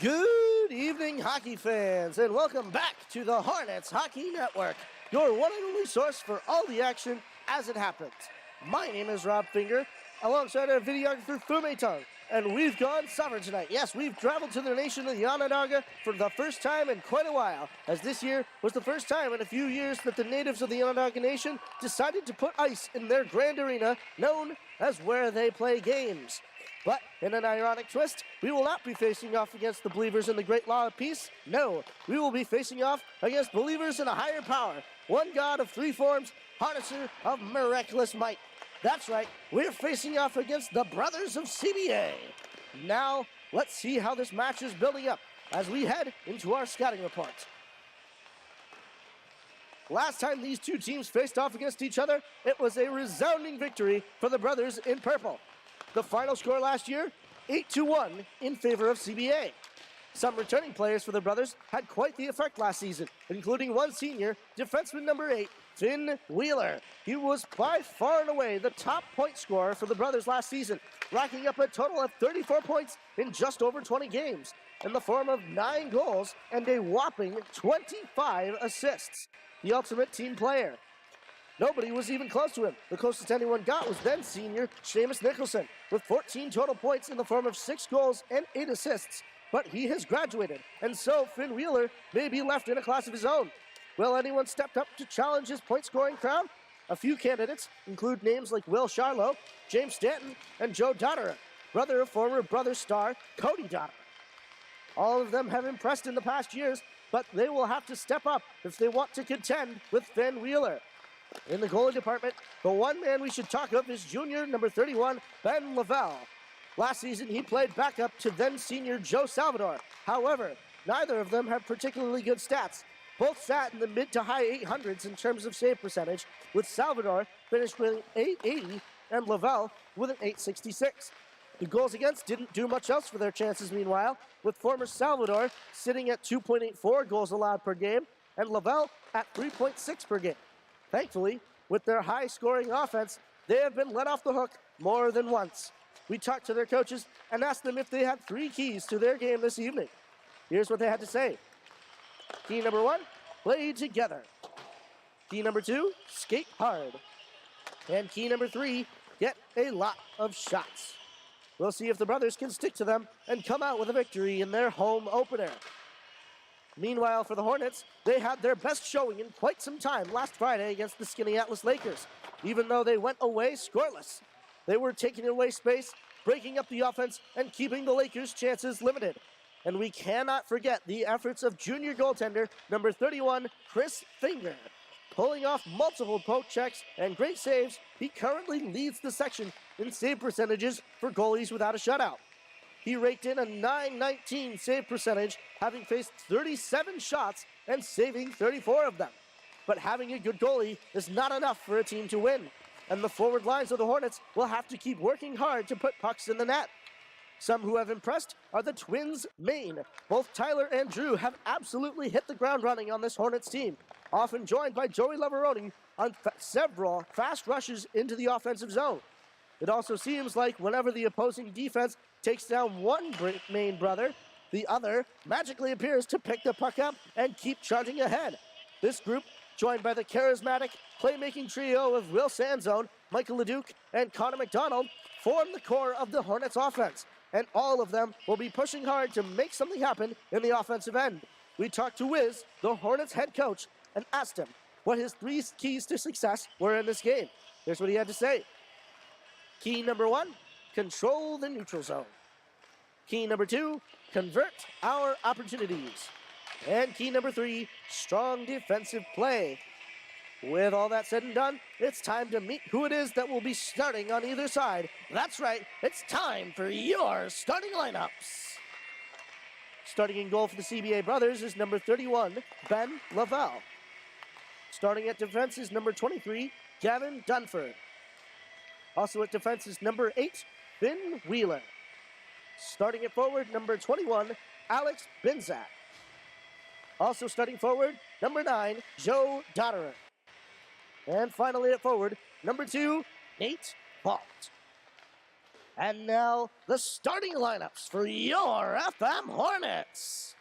Good evening, hockey fans, and welcome back to the Hornets Hockey Network, your one and only source for all the action as it happens. My name is Rob Finger, alongside our videographer Fu-Mei Tung, and we've gone summer tonight. Yes, we've traveled to the nation of the Onondaga for the first time in quite a while, as this year was the first time in a few years that the natives of the Onondaga Nation decided to put ice in their grand arena, known as where they play games. But in an ironic twist, we will not be facing off against the believers in the great law of peace. No, we will be facing off against believers in a higher power, one God of three forms, harnesser of miraculous might. That's right, we're facing off against the brothers of CBA. Now, let's see how this match is building up as we head into our scouting report. Last time these two teams faced off against each other, it was a resounding victory for the brothers in purple. The final score last year, 8-1 in favor of CBA. Some returning players for the brothers had quite the effect last season, including one senior, defenseman number 8, Finn Wheeler. He was by far and away the top point scorer for the brothers last season, racking up a total of 34 points in just over 20 games, in the form of 9 goals and a whopping 25 assists. The ultimate team player. Nobody was even close to him. The closest anyone got was then senior Seamus Nicholson, with 14 total points in the form of 6 goals and 8 assists. But he has graduated, and so Finn Wheeler may be left in a class of his own. Will anyone step up to challenge his point-scoring crown? A few candidates include names like Will Charlo, James Stanton, and Joe Dotterer, brother of former Brothers star Cody Dotterer. All of them have impressed in the past years, but they will have to step up if they want to contend with Finn Wheeler. In the goalie department, the one man we should talk of is junior number 31, Ben Lavelle. Last season, he played backup to then-senior Joe Salvador. However, neither of them have particularly good stats. Both sat in the mid to high 800s in terms of save percentage, with Salvador finished with an 880 and Lavelle with an 866. The goals against didn't do much else for their chances meanwhile, with former Salvador sitting at 2.84 goals allowed per game and Lavelle at 3.6 per game. Thankfully, with their high-scoring offense, they have been let off the hook more than once. We talked to their coaches and asked them if they had 3 keys to their game this evening. Here's what they had to say. Key number 1, play together. Key number 2, skate hard. And key number 3, get a lot of shots. We'll see if the brothers can stick to them and come out with a victory in their home opener. Meanwhile, for the Hornets, they had their best showing in quite some time last Friday against the Skinny Atlas Lakers, even though they went away scoreless. They were taking away space, breaking up the offense, and keeping the Lakers' chances limited. And we cannot forget the efforts of junior goaltender number 31, Chris Finger. Pulling off multiple poke checks and great saves, he currently leads the section in save percentages for goalies without a shutout. He raked in a .919 save percentage, having faced 37 shots and saving 34 of them. But having a good goalie is not enough for a team to win, and the forward lines of the Hornets will have to keep working hard to put pucks in the net. Some who have impressed are the twins' main. Both Tyler and Drew have absolutely hit the ground running on this Hornets team, often joined by Joey Lavaroni on several fast rushes into the offensive zone. It also seems like whenever the opposing defense takes down one main brother, the other magically appears to pick the puck up and keep charging ahead. This group, joined by the charismatic, playmaking trio of Will Sanzone, Michael Leduc, and Connor McDonald, form the core of the Hornets offense, and all of them will be pushing hard to make something happen in the offensive end. We talked to Wiz, the Hornets head coach, and asked him what his 3 keys to success were in this game. Here's what he had to say. Key number 1, control the neutral zone. Key number 2, convert our opportunities. And key number 3, strong defensive play. With all that said and done, it's time to meet who it is that will be starting on either side. That's right, it's time for your starting lineups. Starting in goal for the CBA brothers is number 31, Ben Lavelle. Starting at defense is number 23, Gavin Dunford. Also at defense is number 8, Finn Wheeler. Starting at forward, number 21, Alex Binzak. Also starting forward, number 9, Joe Dotterer. And finally at forward, number 2, Nate Fault. And now, the starting lineups for your FM Hornets.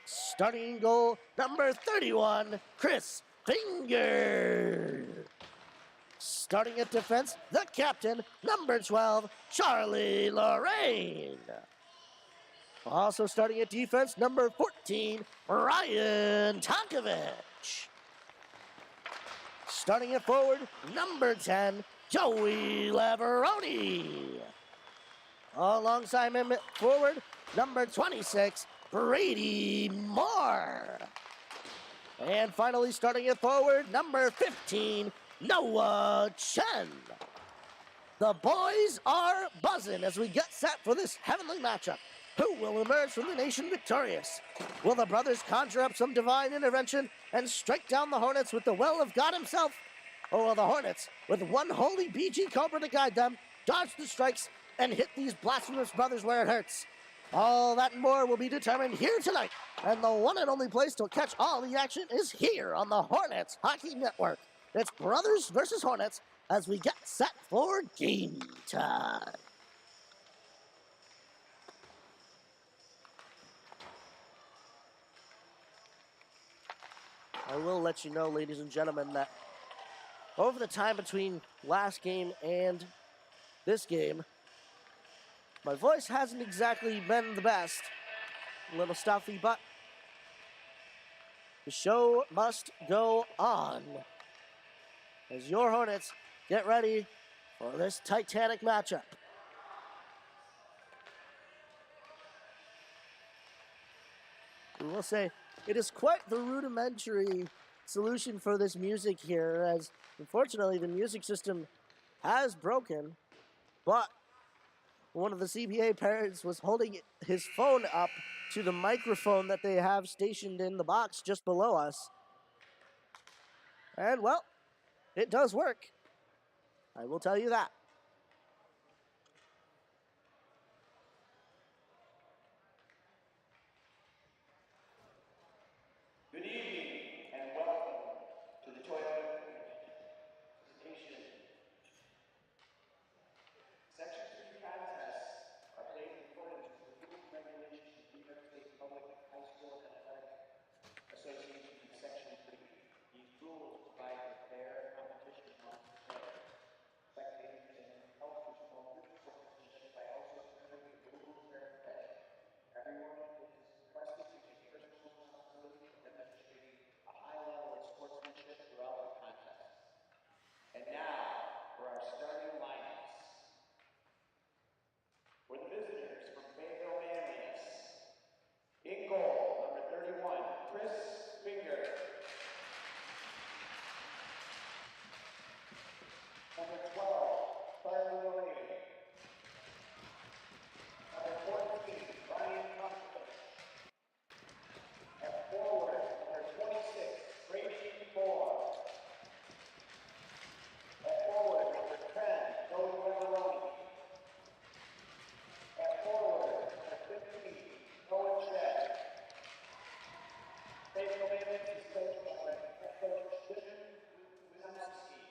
Starting in goal, number 31, Chris Finger. Starting at defense, the captain, number 12, Charlie Lorraine. Also starting at defense, number 14, Ryan Tonkovich. Starting at forward, number 10, Joey Laveroni. Alongside him at forward, number 26, Brady Moore. And finally starting at forward, number 15, Noah Chen. The boys are buzzing as we get set for this heavenly matchup. Who will emerge from the nation victorious? Will the brothers conjure up some divine intervention and strike down the Hornets with the will of God himself? Or will the Hornets, with one holy BG Cobra to guide them, dodge the strikes and hit these blasphemous brothers where it hurts? All that and more will be determined here tonight, and the one and only place to catch all the action is here on the Hornets Hockey Network. It's Brothers versus Hornets as we get set for game time. I will let you know, ladies and gentlemen, that over the time between last game and this game, my voice hasn't exactly been the best. A little stuffy, but the show must go on as your Hornets get ready for this titanic matchup. We will say it is quite the rudimentary solution for this music here, as unfortunately the music system has broken, but one of the CBA parents was holding his phone up to the microphone that they have stationed in the box just below us. And, well, it does work. I will tell you that. Good evening and welcome to the Toyota presentation. Section 3 contests are played in accordance with the rules and regulations of New York State Public High School Athletic Association in Section 3. These rules provide for fair competition among players, spectators, and help to promote good sportsmanship by also observing the rules of fair play. Everyone is requested to take personal responsibility for demonstrating a high level of sportsmanship throughout the contest. And now, for our starting lineups. For the visitors from Fayetteville-Manlius, in goal, number 31, Chris Finger. Number 12, Charlie Lorraine. Number 14, Ryan Tung. At forward, number 26, Brady Moore. At forward, number 10, Joey Laveroni. At forward, number 15, Noah Chen. Fayetteville-Manlius is coached by head coach Jim Wisnowski.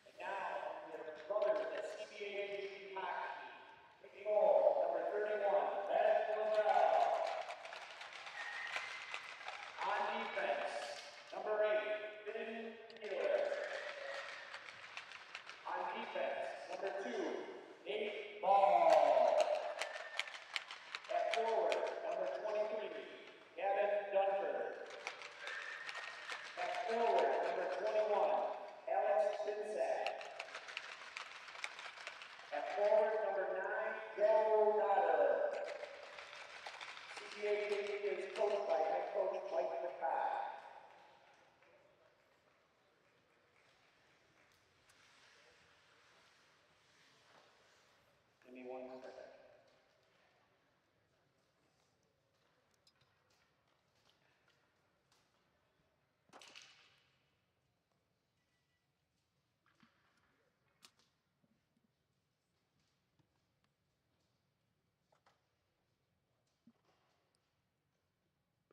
And now, we have the brothers at CBA Hockey. In goal, number 31, Nedrow. On defense, number 8, Finn Taylor. On defense, number 2, Nate Ball. At forward, number 23, Gavin Dunford. At forward, number 21, Alex Spinsack. At forward, number 9, Joe Dotter. CBA is coached by head coach Mike McCall. Give me 1 second.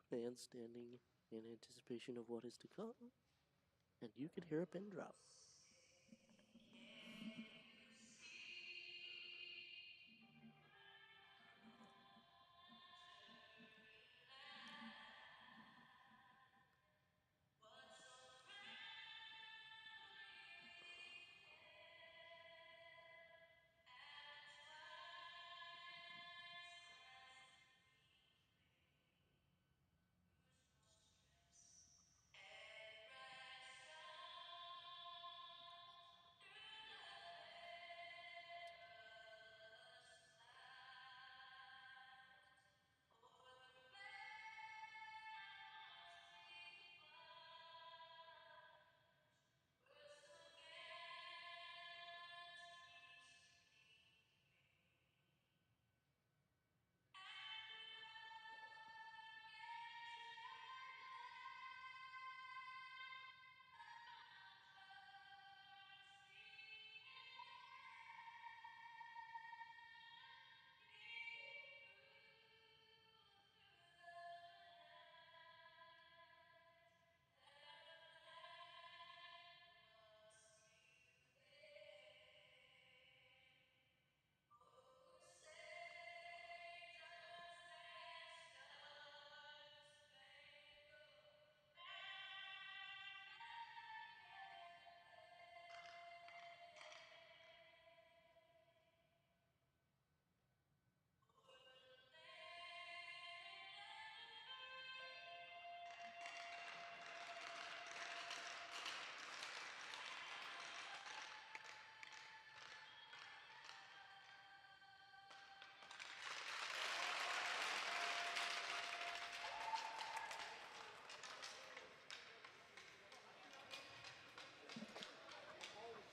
Fans standing in anticipation of what is to come, and you can hear a pin drop.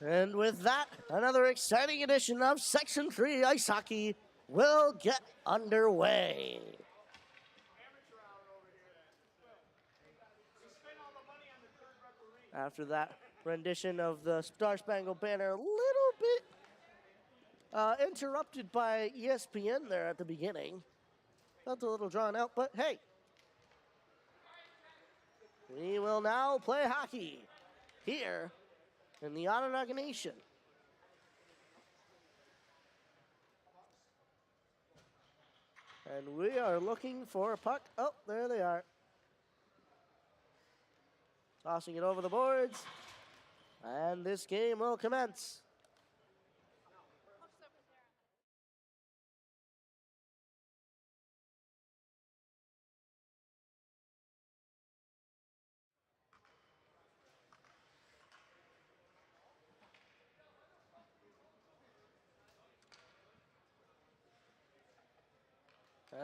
And with that, another exciting edition of Section 3 Ice Hockey will get underway. After that rendition of the Star Spangled Banner, a little bit interrupted by ESPN there at the beginning. Felt a little drawn out, but hey. We will now play hockey here in the Onondaga Nation. And we are looking for a puck. Oh, there they are. Tossing it over the boards. And this game will commence.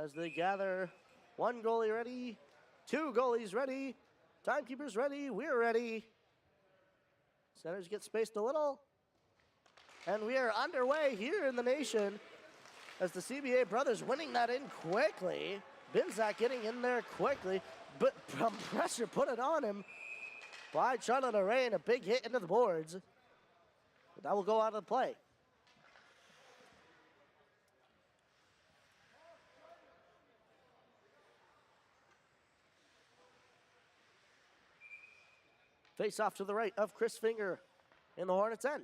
As they gather, one goalie ready, two goalies ready, timekeepers ready, we're ready. Centers get spaced a little. And we are underway here in the nation as the CBA brothers winning that in quickly. Binzak getting in there quickly, but pressure put it on him by Charlotte Arain, a big hit into the boards. But that will go out of play. Face off to the right of Chris Finger in the Hornets' end.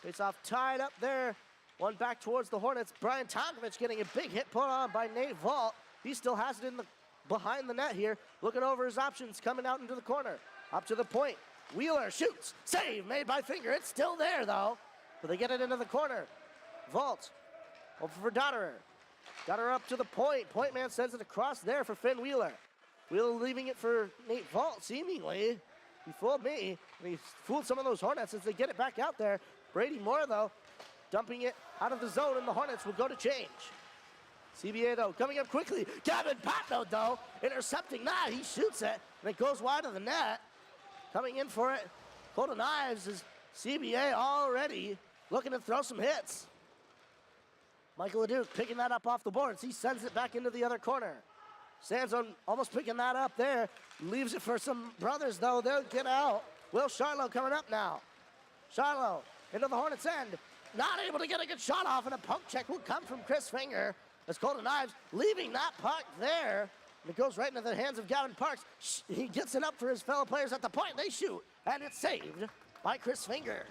Face off tied up there. One back towards the Hornets. Brian Tonkovich getting a big hit put on by Nate Vault. He still has it in the behind the net here. Looking over his options, coming out into the corner. Up to the point. Wheeler shoots. Save made by Finger. It's still there though. But they get it into the corner. Vault over for Dotterer. Dotterer up to the point. Point man sends it across there for Finn Wheeler. Wheeler leaving it for Nate Vault, seemingly. He fooled me, and he fooled some of those Hornets as they get it back out there. Brady Moore, though, dumping it out of the zone, and the Hornets will go to change. CBA, though, coming up quickly. Gavin Patno, though, intercepting that. He shoots it, and it goes wide of the net. Coming in for it, Golden Knives is CBA already looking to throw some hits. Michael Leduc picking that up off the boards. He sends it back into the other corner. Sanson almost picking that up there. Leaves it for some brothers, though. They'll get out. Will Charlo coming up now. Charlo into the Hornets' end. Not able to get a good shot off, and a poke check will come from Chris Finger. As Golden Knives leaving that puck there. And it goes right into the hands of Gavin Parks. He gets it up for his fellow players at the point. They shoot, and it's saved by Chris Finger.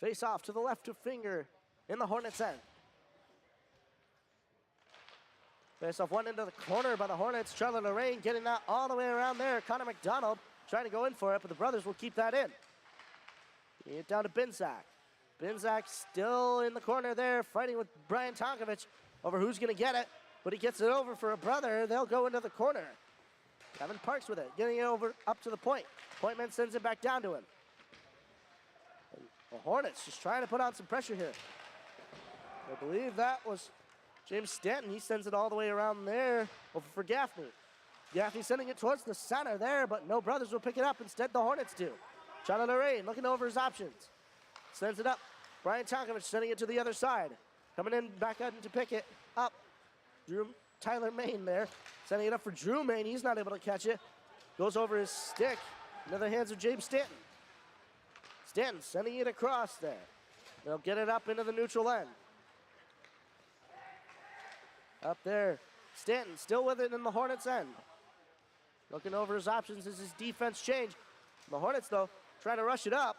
Face off to the left of Finger in the Hornets' end. Face off one into the corner by the Hornets. Charlotte Lorraine getting that all the way around there. Connor McDonald trying to go in for it, but the brothers will keep that in. Getting it down to Binzak. Binzak still in the corner there, fighting with Brian Tonkovich over who's going to get it, but he gets it over for a brother. They'll go into the corner. Gavin Parks with it, getting it over up to the point. Point man sends it back down to him. The Hornets just trying to put on some pressure here. I believe that was James Stanton. He sends it all the way around there over for Gaffney. Gaffney sending it towards the center there, but no brothers will pick it up. Instead, the Hornets do. Charlie Lorraine looking over his options. Sends it up. Brian Tonkovich sending it to the other side. Coming in back out to pick it up. Tyler Main there. Sending it up for Drew Main. He's not able to catch it. Goes over his stick into the hands of James Stanton. Stanton sending it across there. They'll get it up into the neutral end. Up there. Stanton still with it in the Hornets' end. Looking over his options as his defense change. The Hornets, though, trying to rush it up.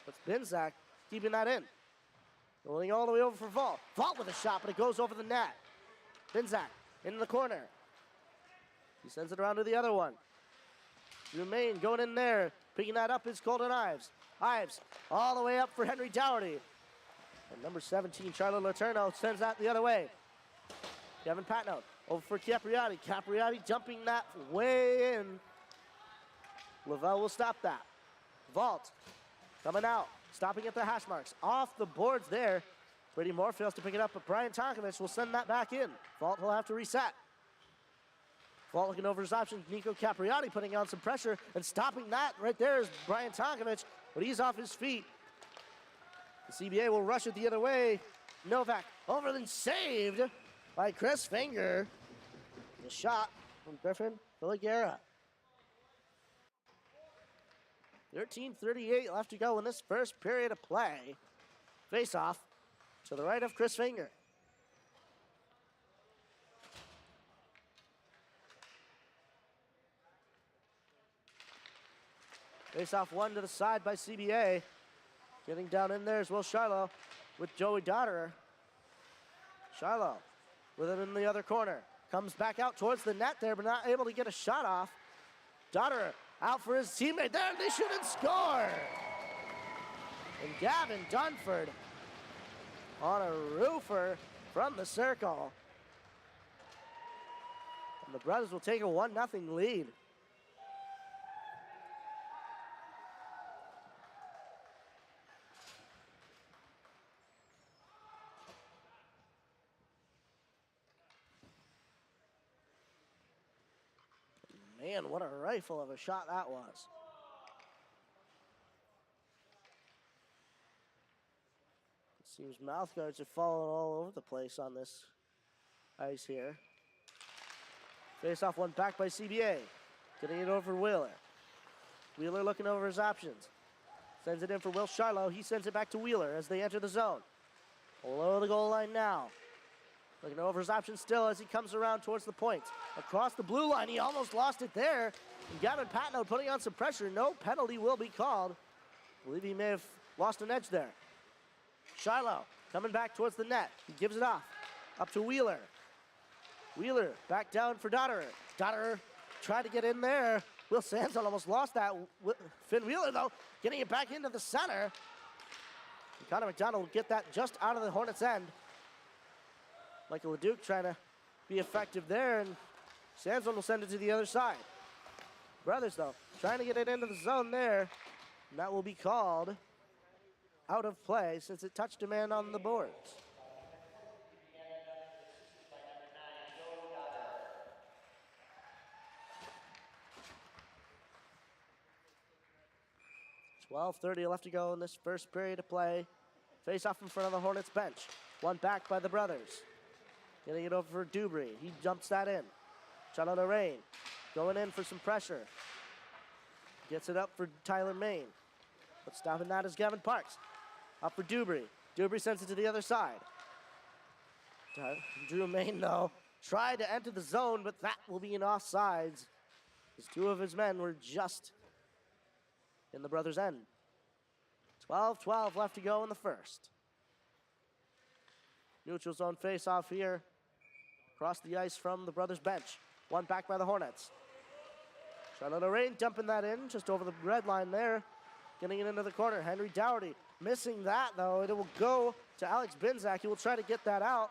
But Binzak keeping that in. Going all the way over for Vault. Vault with a shot, but it goes over the net. Binzak in the corner. He sends it around to the other one. Main going in there. Picking that up is Golden Ives. Ives all the way up for Henry Dougherty. And number 17, Charlie Laterno, sends that the other way. Kevin Patno over for Capriati. Capriati jumping that way in. Lavelle will stop that. Vault coming out, stopping at the hash marks. Off the boards there. Brady Moore fails to pick it up, but Brian Tonkovich will send that back in. Vault will have to reset. Vault looking over his options. Nico Capriati putting on some pressure and stopping that right there is Brian Tonkovich, but he's off his feet. The CBA will rush it the other way. Novak over and saved by Chris Finger. The shot from Griffin Villigera. 13:38 left to go in this first period of play. Face off to the right of Chris Finger. Face off one to the side by CBA. Getting down in there is Will Shiloh with Joey Dotterer. Shiloh with it in the other corner. Comes back out towards the net there, but not able to get a shot off. Dotterer out for his teammate there, and they shoot and score! And Gavin Dunford on a roofer from the circle. And the Brothers will take a 1-0 lead. Man, what a rifle of a shot that was. It seems mouth guards have fallen all over the place on this ice here. Face off one back by CBA. Getting it over Wheeler. Wheeler looking over his options. Sends it in for Will Shiloh. He sends it back to Wheeler as they enter the zone. Below the goal line now. Looking over his options still as he comes around towards the point. Across the blue line, he almost lost it there. And Gavin Patno putting on some pressure. No penalty will be called. I believe he may have lost an edge there. Shiloh coming back towards the net. He gives it off. Up to Wheeler. Wheeler back down for Dotterer. Dotterer tried to get in there. Will Sanson almost lost that. Finn Wheeler, though, getting it back into the center. And Connor McDonald will get that just out of the Hornets' end. Michael LeDuc trying to be effective there, and Sanson will send it to the other side. Brothers, though, trying to get it into the zone there, and that will be called out of play since it touched a man on the boards. .12:30 left to go in this first period of play. Face off in front of the Hornets bench. One back by the Brothers. Getting it over for Dubry. He jumps that in. Charlotte Rain going in for some pressure. Gets it up for Tyler Main. But stopping that is Gavin Parks. Up for Dubry. Dubry sends it to the other side. Drew Main, though, tried to enter the zone, but that will be an offsides. As two of his men were just in the Brothers' end. 12-12 left to go in the first. Neutral zone face-off here. Across the ice from the Brothers' bench. One back by the Hornets. Charlotte Rain dumping that in just over the red line there. Getting it into the corner. Henry Dougherty missing that, though. It will go to Alex Binzak. He will try to get that out.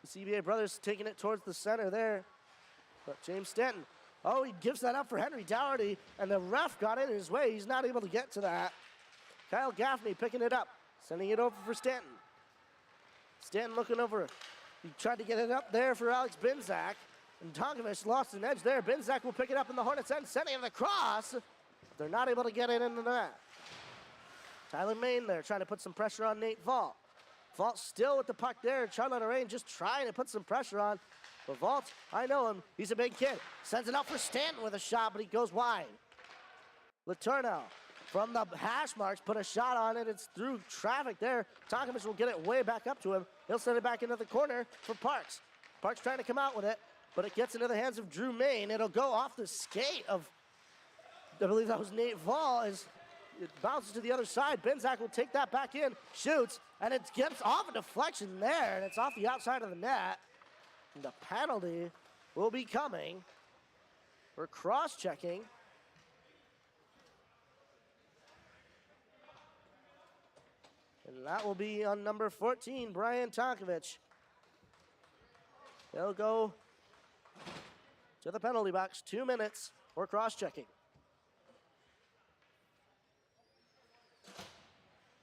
The CBA Brothers taking it towards the center there. But James Stanton, oh, he gives that up for Henry Dougherty, and the ref got in his way. He's not able to get to that. Kyle Gaffney picking it up, sending it over for Stanton. Stanton looking over. He tried to get it up there for Alex Binzak. And Tonkovich lost an edge there. Binzak will pick it up in the Hornets' end, sending it across. They're not able to get it into the net. Tyler Main there trying to put some pressure on Nate Vault. Vault still with the puck there. Charlotte Rain just trying to put some pressure on. But Vault, I know him. He's a big kid. Sends it out for Stanton with a shot, but he goes wide. Letourneau from the hash marks, put a shot on it. It's through traffic there. Tonkovich will get it way back up to him. He'll send it back into the corner for Parks. Parks trying to come out with it, but it gets into the hands of Drew Main. It'll go off the skate of, I believe that was Nate Vall, as it bounces to the other side. Binzak will take that back in, shoots, and it gets off a deflection there, and it's off the outside of the net. And the penalty will be coming for cross-checking. And that will be on number 14, Brian Tonkovich. They'll go to the penalty box, 2 minutes for cross-checking.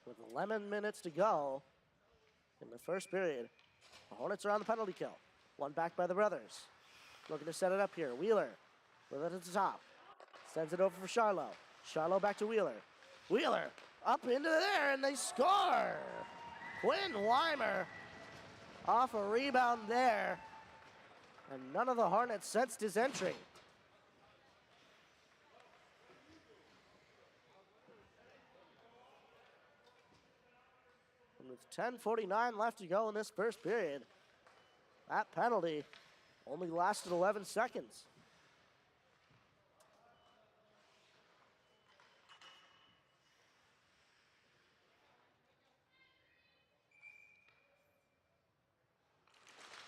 With 11 minutes to go in the first period. The Hornets are on the penalty kill. One back by the brothers. Looking to set it up here. Wheeler with it at the top. Sends it over for Charlo. Charlo back to Wheeler. Wheeler up into there, and they score! Quinn Weimer off a rebound there. And none of the Hornets sensed his entry. And with 10:49 left to go in this first period, that penalty only lasted 11 seconds.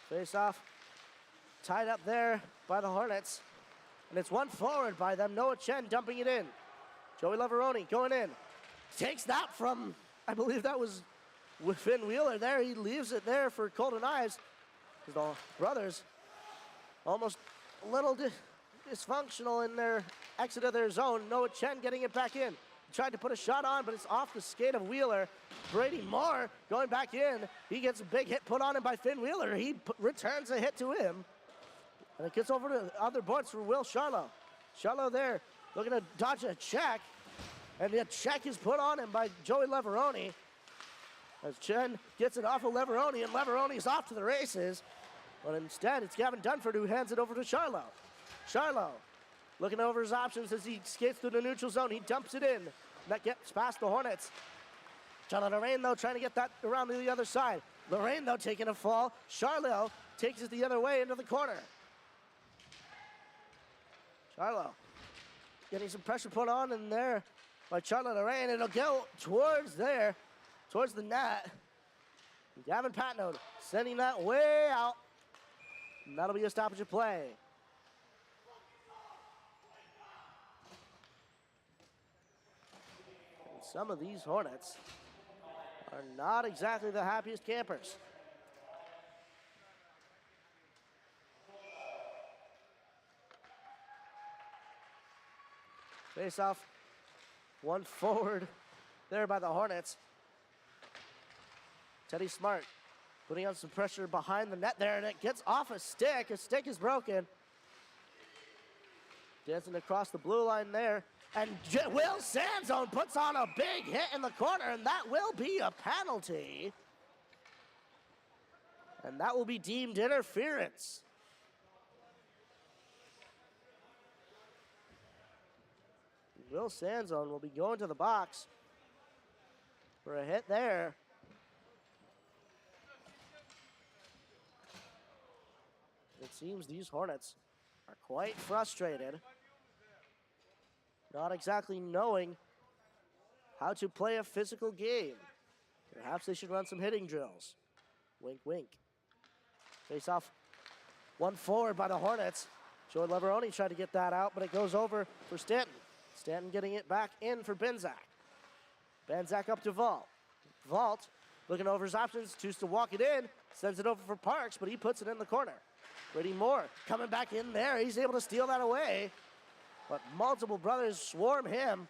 Face off, tied up there by the Hornets. And it's one forward by them. Noah Chen dumping it in. Joey Leveroni going in. Takes that from, I believe that was Finn Wheeler there. He leaves it there for Colton Ives. The brothers almost a little dysfunctional in their exit of their zone. Noah Chen getting it back in. Tried to put a shot on, but it's off the skate of Wheeler. Brady Moore going back in. He gets a big hit put on him by Finn Wheeler. He returns a hit to him. And it gets over to the other boards for Will Charlo. Charlo there looking to dodge a check. And the check is put on him by Joey Leveroni. As Chen gets it off of Leveroni, and Leveroni's off to the races. But instead, it's Gavin Dunford who hands it over to Charlo. Charlo looking over his options as he skates through the neutral zone. He dumps it in. That gets past the Hornets. Charlo Lorraine, though, trying to get that around to the other side. Lorraine, though, taking a fall. Charlo takes it the other way into the corner. Charlo getting some pressure put on in there by Charlo Lorraine. It'll go towards there, towards the net. Gavin Patnode sending that way out. And that'll be a stoppage of play. And some of these Hornets are not exactly the happiest campers. Face off, one forward there by the Hornets. Teddy Smart putting on some pressure behind the net there, and it gets off a stick. A stick is broken. Dancing across the blue line there. And Will Sanzone puts on a big hit in the corner, and that will be a penalty. And that will be deemed interference. Will Sanzone will be going to the box for a hit there. It seems these Hornets are quite frustrated, not exactly knowing how to play a physical game. Perhaps they should run some hitting drills. Wink, wink. Face off, one forward by the Hornets. Joey Leveroni tried to get that out, but it goes over for Stanton. Stanton getting it back in for Benzak. Benzak up to Vault. Vault looking over his options, chooses to walk it in, sends it over for Parks, but he puts it in the corner. Brady Moore coming back in there. He's able to steal that away, but multiple brothers swarm him.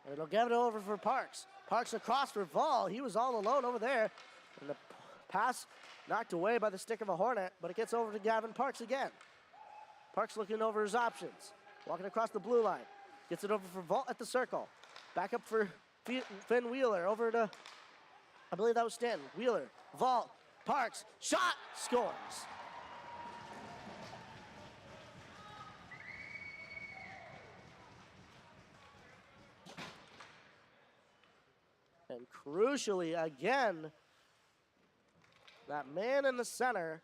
And it'll give it over for Parks. Parks across for Vault. He was all alone over there. And the pass knocked away by the stick of a Hornet, but it gets over to Gavin Parks again. Parks looking over his options. Walking across the blue line. Gets it over for Vault at the circle. Back up for Finn Wheeler. Over to, I believe that was Stanton. Wheeler, Vault, Parks, shot, scores. And crucially, again, that man in the center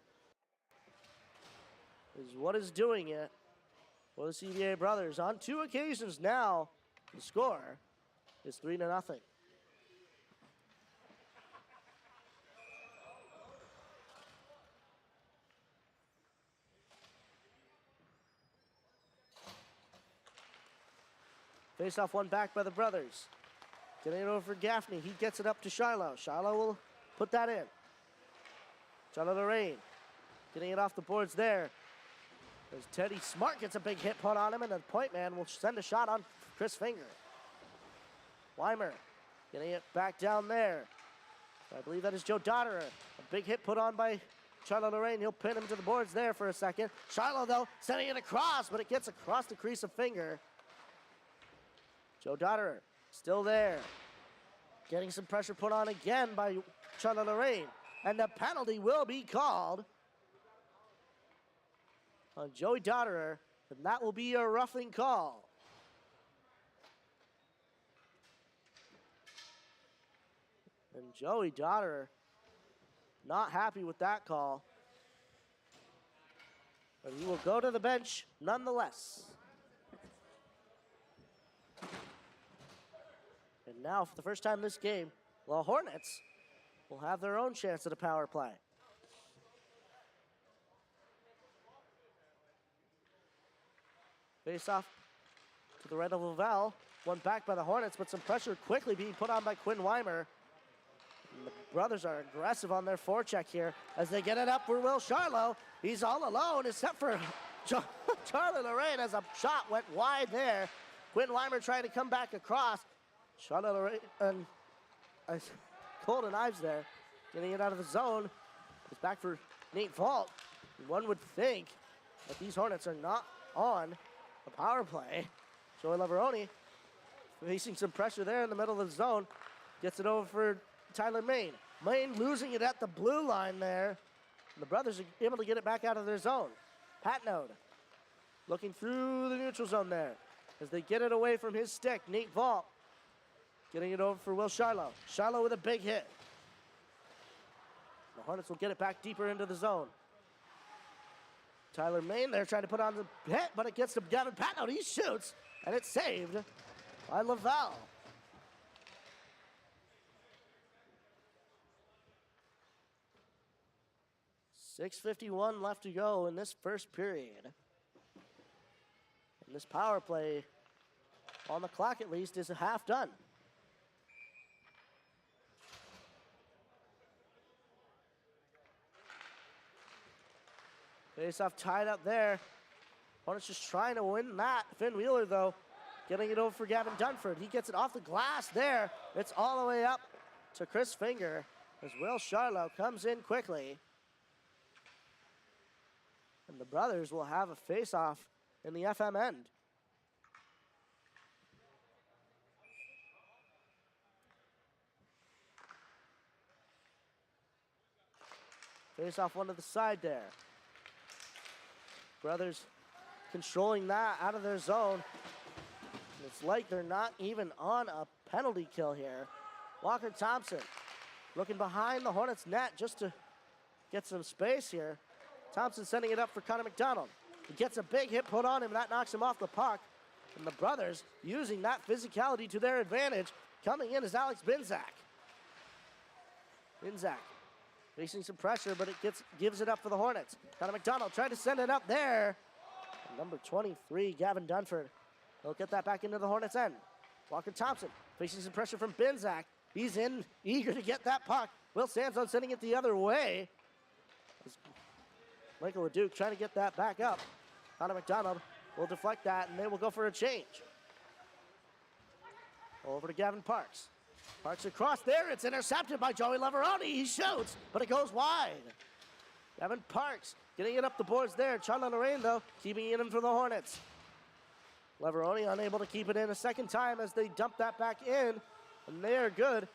is what is doing it for the CBA brothers. On two occasions now, the score is 3-0. Face off, one back by the brothers. Getting it over for Gaffney. He gets it up to Shiloh. Shiloh will put that in. Shiloh Lorraine getting it off the boards there. As Teddy Smart gets a big hit put on him, and the point man will send a shot on Chris Finger. Weimer getting it back down there. I believe that is Joe Dotterer. A big hit put on by Charlo Lorraine. He'll pin him to the boards there for a second. Charlo, though, sending it across, but it gets across the crease of finger. Joe Dotterer still there. Getting some pressure put on again by Charlo Lorraine. And the penalty will be called on Joey Dotterer, and that will be a roughing call. And Joey Dotterer not happy with that call. But he will go to the bench nonetheless. And now, for the first time this game, the Hornets will have their own chance at a power play. Face off to the right of Lavelle. One back by the Hornets, but some pressure quickly being put on by Quinn Weimer. And the brothers are aggressive on their forecheck here as they get it up for Will Charlo. He's all alone except for Charlie Lorraine as a shot went wide there. Quinn Weimer trying to come back across. Charlotte Lorraine and Colton Ives there getting it out of the zone. It's back for Nate Vault. One would think that these Hornets are not on a power play. Joey Leveroni facing some pressure there in the middle of the zone. Gets it over for Tyler Main. Main losing it at the blue line there. And the brothers are able to get it back out of their zone. Patnode looking through the neutral zone there as they get it away from his stick. Nate Vault getting it over for Will Charlo. Charlo with a big hit. The Hornets will get it back deeper into the zone. Tyler Main there trying to put on the hit, but it gets to Gavin Patnode. He shoots, and it's saved by Lavelle. .6:51 left to go in this first period. And this power play, on the clock at least, is a half done. Face-off tied up there. Hornets just trying to win that. Finn Wheeler, though, getting it over for Gavin Dunford. He gets it off the glass there. It's all the way up to Chris Finger as Will Charlo comes in quickly. And the brothers will have a face-off in the FM end. Face-off one to the side there. Brothers controlling that out of their zone. It's like they're not even on a penalty kill here. Walker Thompson looking behind the Hornets net just to get some space here. Thompson sending it up for Connor McDonald. He gets a big hit put on him. That knocks him off the puck. And the brothers using that physicality to their advantage. Coming in is Alex Binzak. Binzak facing some pressure, but it gives it up for the Hornets. Connor McDonald trying to send it up there. And number 23, Gavin Dunford. He'll get that back into the Hornets' end. Walker Thompson facing some pressure from Binzak. He's in, eager to get that puck. Will Samson sending it the other way. Michael LeDuc trying to get that back up. Connor McDonald will deflect that, and they will go for a change. Over to Gavin Parks. Parks across there. It's intercepted by Joey Leveroni. He shoots, but it goes wide. Gavin Parks getting it up the boards there. Charlo Lorraine, though, keeping it in for the Hornets. Leveroni unable to keep it in a second time as they dump that back in, and they are good.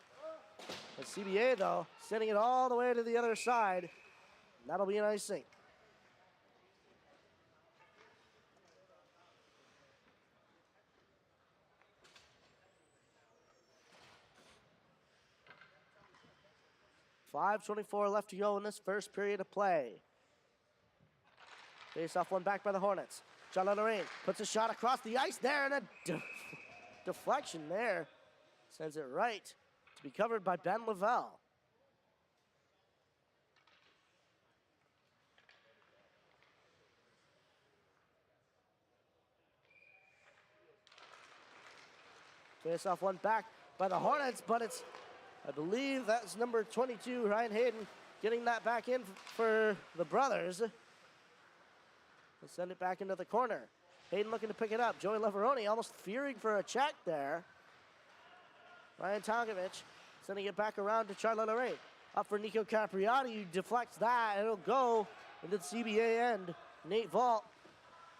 And CBA, though, sending it all the way to the other side. And that'll be an icing. .5:24 left to go in this first period of play. Face off one back by the Hornets. Charlotte Lorraine puts a shot across the ice there, and a deflection there sends it right to be covered by Ben Lavelle. Face off one back by the Hornets, but it's, I believe that's number 22, Ryan Hayden, getting that back in for the brothers. They'll send it back into the corner. Hayden looking to pick it up. Joey Leveroni almost fearing for a check there. Ryan Tonkovich Sending it back around to Charlotte Lorraine. Up for Nico Capriati, who deflects that. It'll go into the CBA end. Nate Vault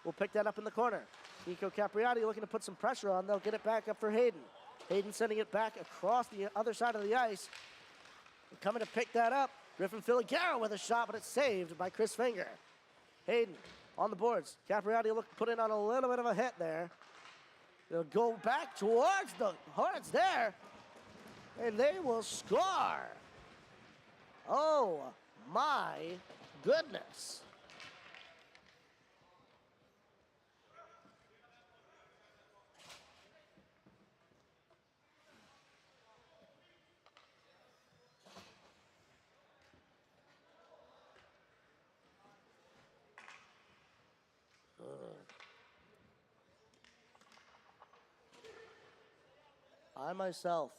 will pick that up in the corner. Nico Capriati looking to put some pressure on. They'll get it back up for Hayden. Hayden sending it back across the other side of the ice. Coming to pick that up. Griffin Filigaro with a shot, but it's saved by Chris Finger. Hayden on the boards. Capriati look put in on a little bit of a hit there. They'll go back towards the Hornets there, and they will score. Oh my goodness. I myself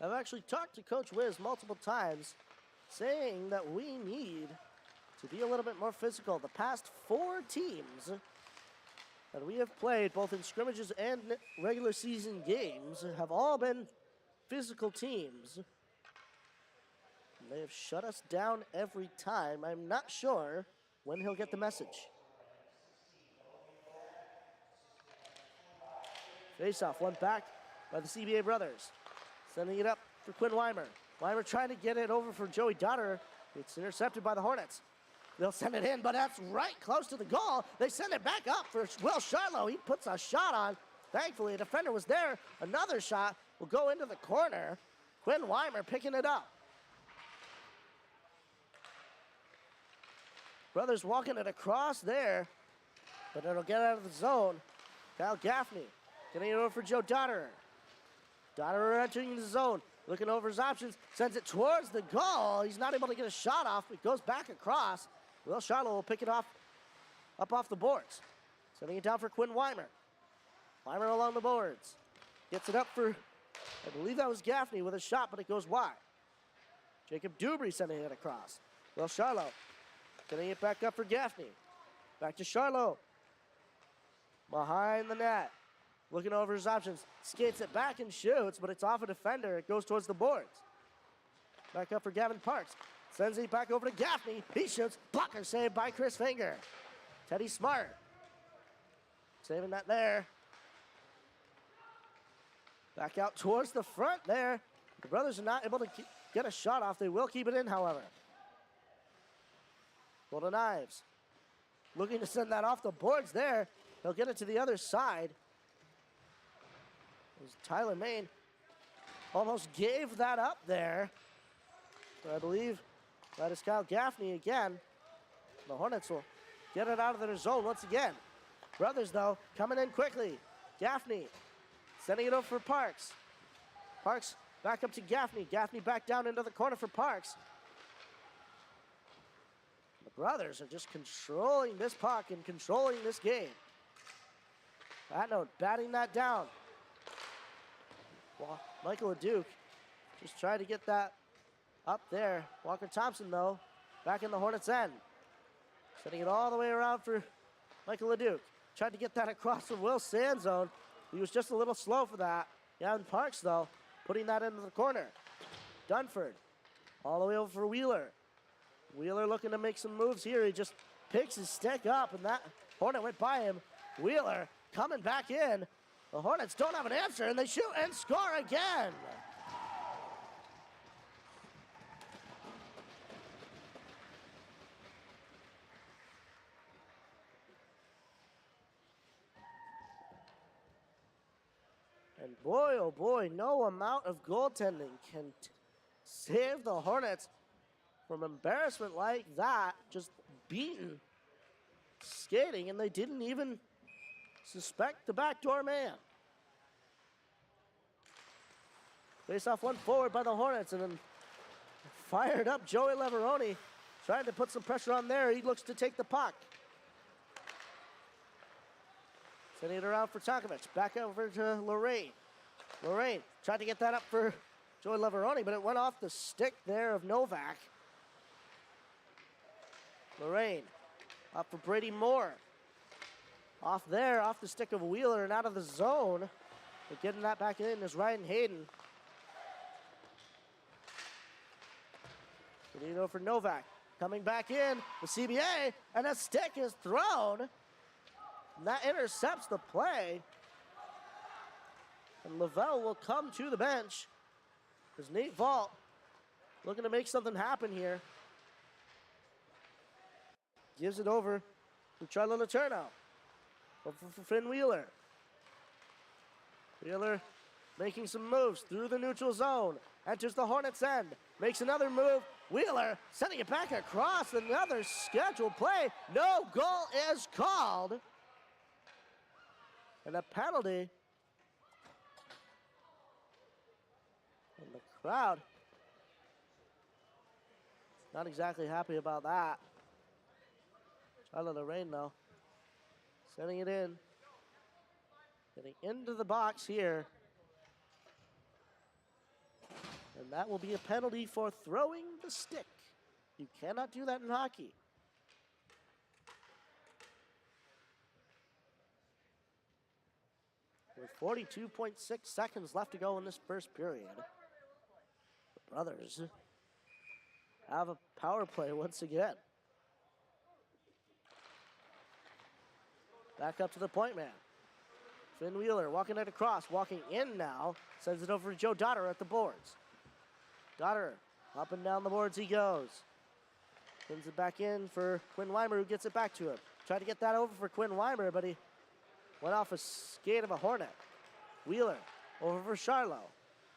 have actually talked to Coach Wiz multiple times, saying that we need to be a little bit more physical. The past 4 teams that we have played, both in scrimmages and regular season games, have all been physical teams. They have shut us down every time. I'm not sure when he'll get the message. Face-off, one back by the CBA brothers. Sending it up for Quinn Weimer. Weimer trying to get it over for Joey Dotterer. It's intercepted by the Hornets. They'll send it in, but that's right close to the goal. They send it back up for Will Charlo. He puts a shot on. Thankfully, a defender was there. Another shot will go into the corner. Quinn Weimer picking it up. Brothers walking it across there, but it'll get out of the zone. Kyle Gaffney getting it over for Joe Dotterer. Dotterer entering the zone, looking over his options, sends it towards the goal. He's not able to get a shot off. It goes back across. Will Charlo will pick it off, up off the boards. Sending it down for Quinn Weimer. Weimer along the boards. Gets it up for, I believe that was Gaffney with a shot, but it goes wide. Jacob Dubry sending it across. Will Charlo getting it back up for Gaffney. Back to Charlo. Behind the net. Looking over his options. Skates it back and shoots, but it's off a defender. It goes towards the boards. Back up for Gavin Parks. Sends it back over to Gaffney. He shoots. Blocker saved by Chris Finger. Teddy Smart. Saving that there. Back out towards the front there. The brothers are not able to get a shot off. They will keep it in, however. Golden Knives. Looking to send that off the boards there. They'll get it to the other side. Tyler Main almost gave that up there. But I believe that is Kyle Gaffney again. The Hornets will get it out of their zone once again. Brothers, though, coming in quickly. Gaffney sending it over for Parks. Parks back up to Gaffney. Gaffney back down into the corner for Parks. The brothers are just controlling this puck and controlling this game. That note, batting that down. Well, Michael LeDuc just tried to get that up there. Walker Thompson, though, back in the Hornets' end. Sending it all the way around for Michael LeDuc. Tried to get that across the Will Sandzone. He was just a little slow for that. Gavin Parks, though, putting that into the corner. Dunford, all the way over for Wheeler. Wheeler looking to make some moves here. He just picks his stick up, and that Hornet went by him. Wheeler coming back in. The Hornets don't have an answer, and they shoot and score again. And boy, oh boy, no amount of goaltending can save the Hornets from embarrassment like that. Just beaten, skating, and they didn't even suspect the backdoor man. Face off one forward by the Hornets, and then fired up Joey Leveroni, trying to put some pressure on there. He looks to take the puck. Sending it around for Tonkovic. Back over to Lorraine. Lorraine tried to get that up for Joey Leveroni, but it went off the stick there of Novak. Lorraine up for Brady Moore. Off there, off the stick of Wheeler and out of the zone. But getting that back in is Ryan Hayden. Getting it over for Novak. Coming back in, the CBA, and a stick is thrown. And that intercepts the play. And Lavelle will come to the bench. There's Nate Vault looking to make something happen here. Gives it over to Charlo Letourneau. Over for Finn Wheeler. Wheeler making some moves through the neutral zone. Enters the Hornets' end. Makes another move. Wheeler sending it back across. Another scheduled play. No goal is called. And a penalty. And the crowd not exactly happy about that. Charlotte Lorraine, though, sending it in. Getting into the box here. And that will be a penalty for throwing the stick. You cannot do that in hockey. With 42.6 seconds left to go in this first period, the Brothers have a power play once again. Back up to the point man. Finn Wheeler walking it across, walking in now. Sends it over to Joe Dotter at the boards. Dotter up and down the boards he goes. Sends it back in for Quinn Weimer, who gets it back to him. Tried to get that over for Quinn Weimer, but he went off a skate of a Hornet. Wheeler over for Charlo.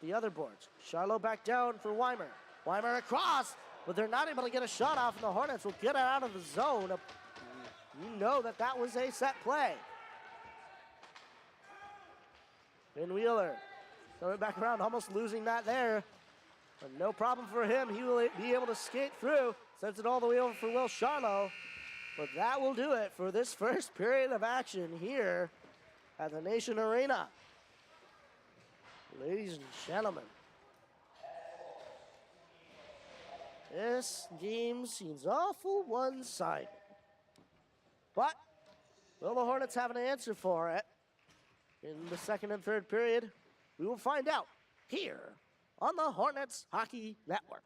The other boards. Charlo back down for Weimer. Weimer across, but they're not able to get a shot off, and the Hornets will get it out of the zone. You know that that was a set play. Finn Wheeler coming back around, almost losing that there. But no problem for him. He will be able to skate through. Sends it all the way over for Will Charlo. But that will do it for this first period of action here at the Nation Arena. Ladies and gentlemen, this game seems awful one-sided. But will the Hornets have an answer for it in the second and third period? We will find out here on the Hornets Hockey Network.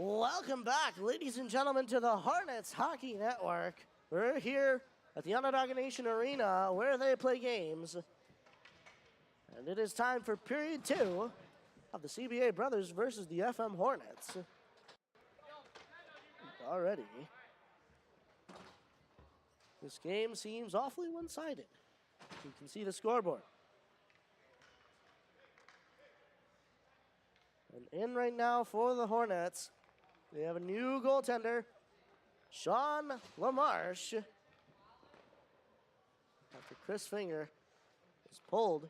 Welcome back, ladies and gentlemen, to the Hornets Hockey Network. We're here at the Onondaga Nation Arena where they play games. And it is time for period 2 of the CBA Brothers versus the FM Hornets. Already, this game seems awfully one-sided. You can see the scoreboard. And in right now for the Hornets, we have a new goaltender, Sean LaMarche. After Chris Finger is pulled.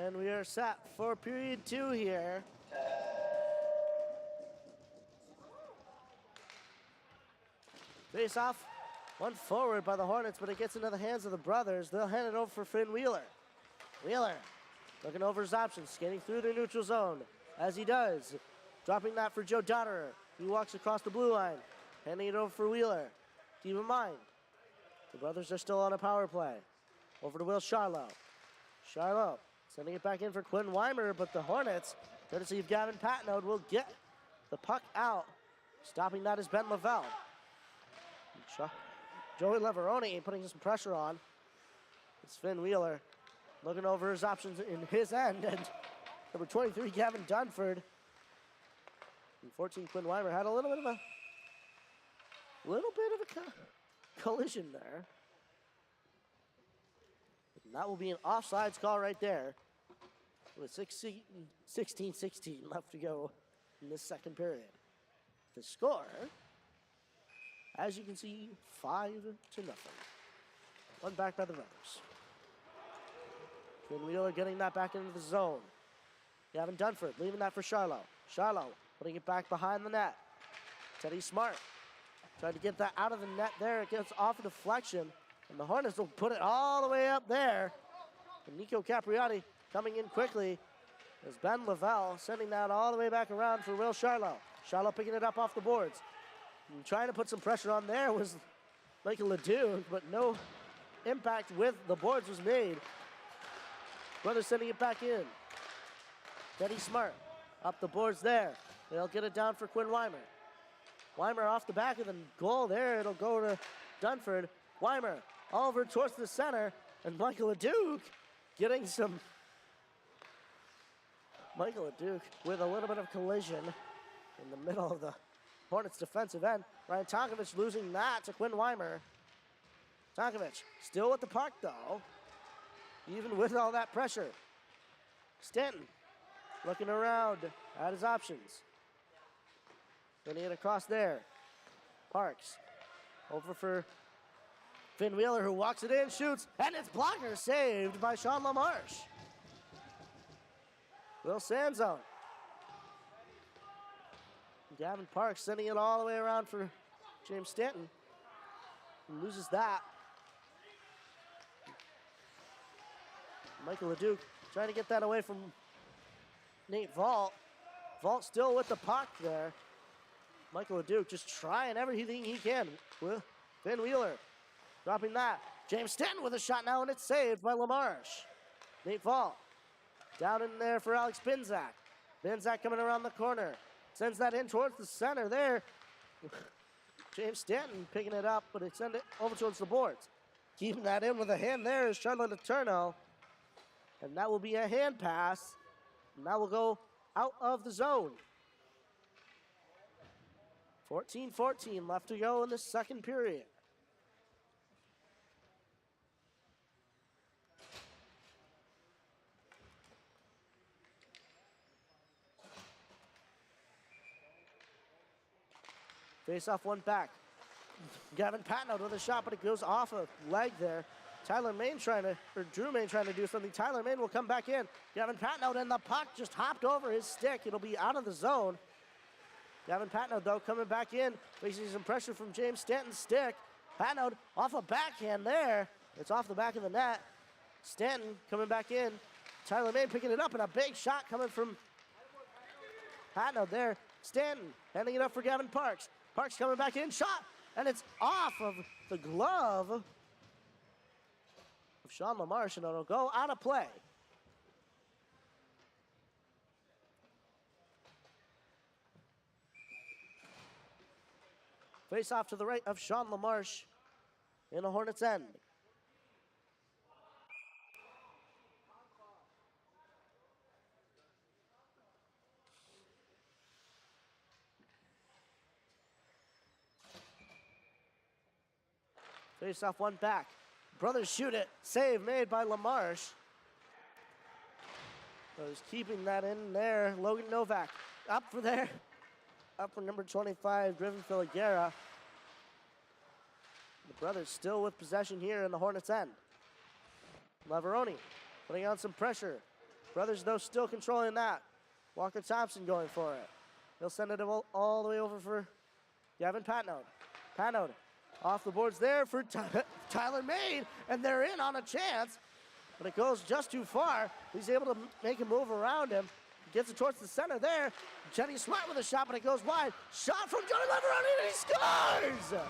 And we are set for period 2 here. Face off, one forward by the Hornets, but it gets into the hands of the brothers. They'll hand it over for Finn Wheeler. Wheeler looking over his options, skating through the neutral zone. As he does, dropping that for Joe Dotterer. He walks across the blue line, handing it over for Wheeler. Keep in mind, the brothers are still on a power play. Over to Will Charlo. Charlo sending it back in for Quinn Weimer, but the Hornets, courtesy of Gavin Patnode, will get the puck out. Stopping that is Ben Lavelle. Joey Leveroni putting some pressure on. It's Finn Wheeler looking over his options in his end, and number 23, Gavin Dunford. And 14, Quinn Weimer had a little bit of a collision there. And that will be an offsides call right there. With 16-16 left to go in this second period. The score, as you can see, 5-0. One back by the brothers. Finn Wheeler getting that back into the zone. Gavin Dunford leaving that for Charlo. Charlo putting it back behind the net. Teddy Smart trying to get that out of the net there. It gets off a deflection. And the Hornets will put it all the way up there. And Nico Capriati coming in quickly as Ben Lavelle sending that all the way back around for Will Charlo. Charlo picking it up off the boards. And trying to put some pressure on there was Michael Leduc, but no impact with the boards was made. Brothers sending it back in. Teddy Smart up the boards there. They'll get it down for Quinn Weimer. Weimer off the back of the goal there. It'll go to Dunford. Weimer over towards the center, and Michael Leduc getting some. Michael Leduc with a little bit of collision in the middle of the Hornets defensive end. Ryan Tonkovich losing that to Quinn Weimer. Tonkovich still with the puck though, even with all that pressure. Stanton looking around at his options. Getting it across there. Parks over for Finn Wheeler, who walks it in, shoots, and it's blocker saved by Sean LaMarche. Will Sanzone. Gavin Parks sending it all the way around for James Stanton. He loses that. Michael Leduc trying to get that away from Nate Vault. Vault still with the puck there. Michael Leduc just trying everything he can. Finn Wheeler dropping that. James Stanton with a shot now, and it's saved by LaMarche. Nate Vault down in there for Alex Binzak. Binzak coming around the corner. Sends that in towards the center there. James Stanton picking it up, but it sends it over towards the boards. Keeping that in with a hand there is Charlotte Eterno. And that will be a hand pass. And that will go out of the zone. 14-14 left to go in the second period. Face-off one back. Gavin Patnow with a shot, but it goes off a leg there. Drew Mayne trying to do something. Tyler Mayne will come back in. Gavin Patnow, and the puck just hopped over his stick. It'll be out of the zone. Gavin Patnow, though, coming back in, facing some pressure from James Stanton's stick. Patnow off a backhand there. It's off the back of the net. Stanton coming back in. Tyler Mayne picking it up, and a big shot coming from Patnow there. Stanton handing it up for Gavin Parks. Parks coming back in, shot, and it's off of the glove of Sean LaMarche, and it'll go out of play. Face off to the right of Sean LaMarche in the Hornets' end. Face off one back. Brothers shoot it. Save made by LaMarche. Was keeping that in there. Logan Novak up for there. Up for number 25, Griffin Filiguera. The brothers still with possession here in the Hornets' end. Lavaroni putting on some pressure. Brothers, though, still controlling that. Walker Thompson going for it. He'll send it all the way over for Gavin Patnow. Patnow off the boards there for Tyler Mayne, and they're in on a chance, but it goes just too far. He's able to make a move around him. Gets it towards the center there. Jenny Smart with a shot, but it goes wide. Shot from Johnny Lavaroni, and he scores!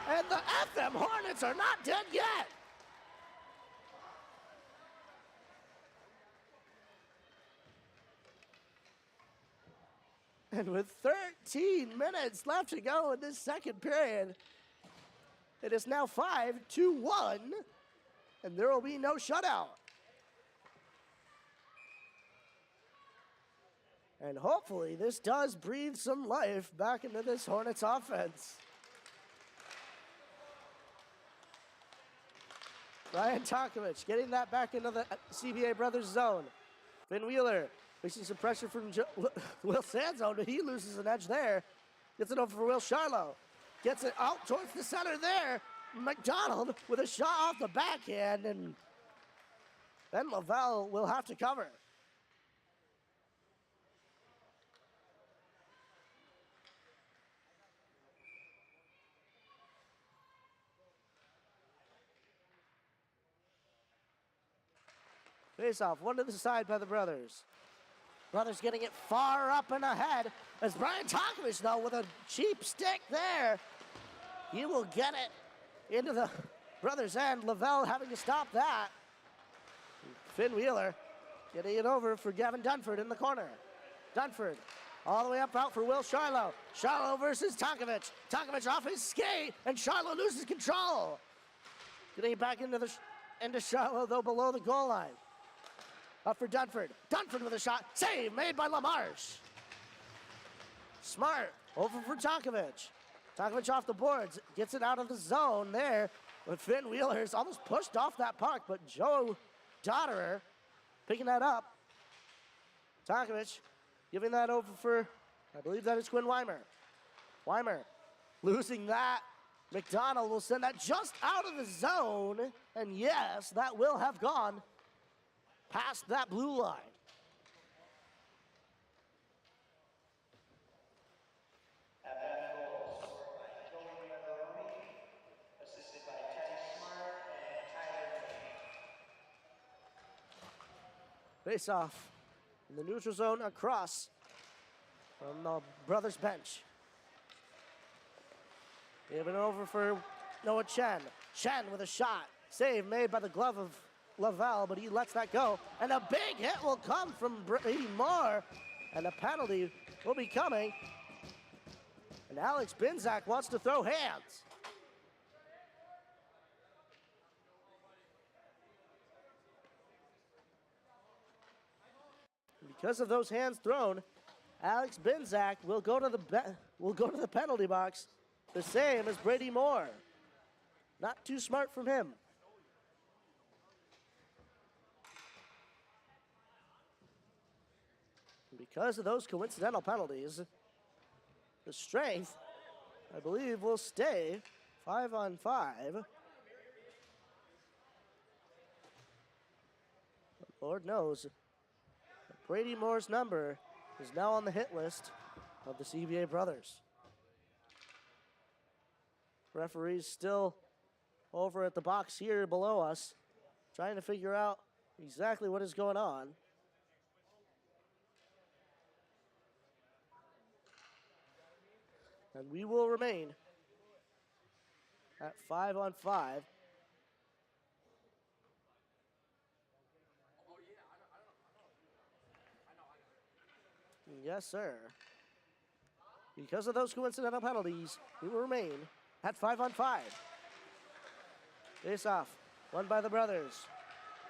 And the FM Hornets are not dead yet. And with 13 minutes left to go in this second period, it is now 5-1, and there will be no shutout. And hopefully this does breathe some life back into this Hornets offense. Ryan Tokovich getting that back into the CBA Brothers zone. Finn Wheeler facing some pressure from Will Sanzone, but he loses an edge there. Gets it over for Will Charlo. Gets it out towards the center there. McDonald with a shot off the backhand, and Ben Lavelle will have to cover. Face off, one to the side by the brothers. Brothers getting it far up and ahead as Brian Tokovich, though, with a cheap stick there. He will get it into the brothers' end. Lavelle having to stop that. Finn Wheeler getting it over for Gavin Dunford in the corner. Dunford all the way up out for Will Charlo. Charlo versus Tokovich. Tokovich off his skate, and Charlo loses control. Getting it back into Charlo, though, below the goal line. Up for Dunford. Dunford with a shot. Save made by LaMarche. Smart over for Tokovich. Tokovich off the boards. Gets it out of the zone there. But Finn Wheeler is almost pushed off that puck. But Joe Dotterer picking that up. Tokovich giving that over for, I believe that is Quinn Weimer. Weimer losing that. McDonald will send that just out of the zone. And yes, that will have gone past that blue line. FM goals scored by Joey Robbie, assisted by Teddy Smart and Tyler Mayne. Face off in the neutral zone across from the brothers' bench. Giving it over for Noah Chen. Chen with a shot. Save made by the glove of Lavelle, but he lets that go. And a big hit will come from Brady Moore. And a penalty will be coming. And Alex Binzak wants to throw hands. Because of those hands thrown, Alex Benzak will go to the penalty box, the same as Brady Moore. Not too smart from him. Because of those coincidental penalties, the strength, I believe, will stay 5-on-5. Lord knows, Brady Moore's number is now on the hit list of the CBA brothers. Referee's still over at the box here below us, trying to figure out exactly what is going on. And we will remain at 5-on-5. Yes, sir. Because of those coincidental penalties, we will remain at 5-on-5. Face off, won by the brothers.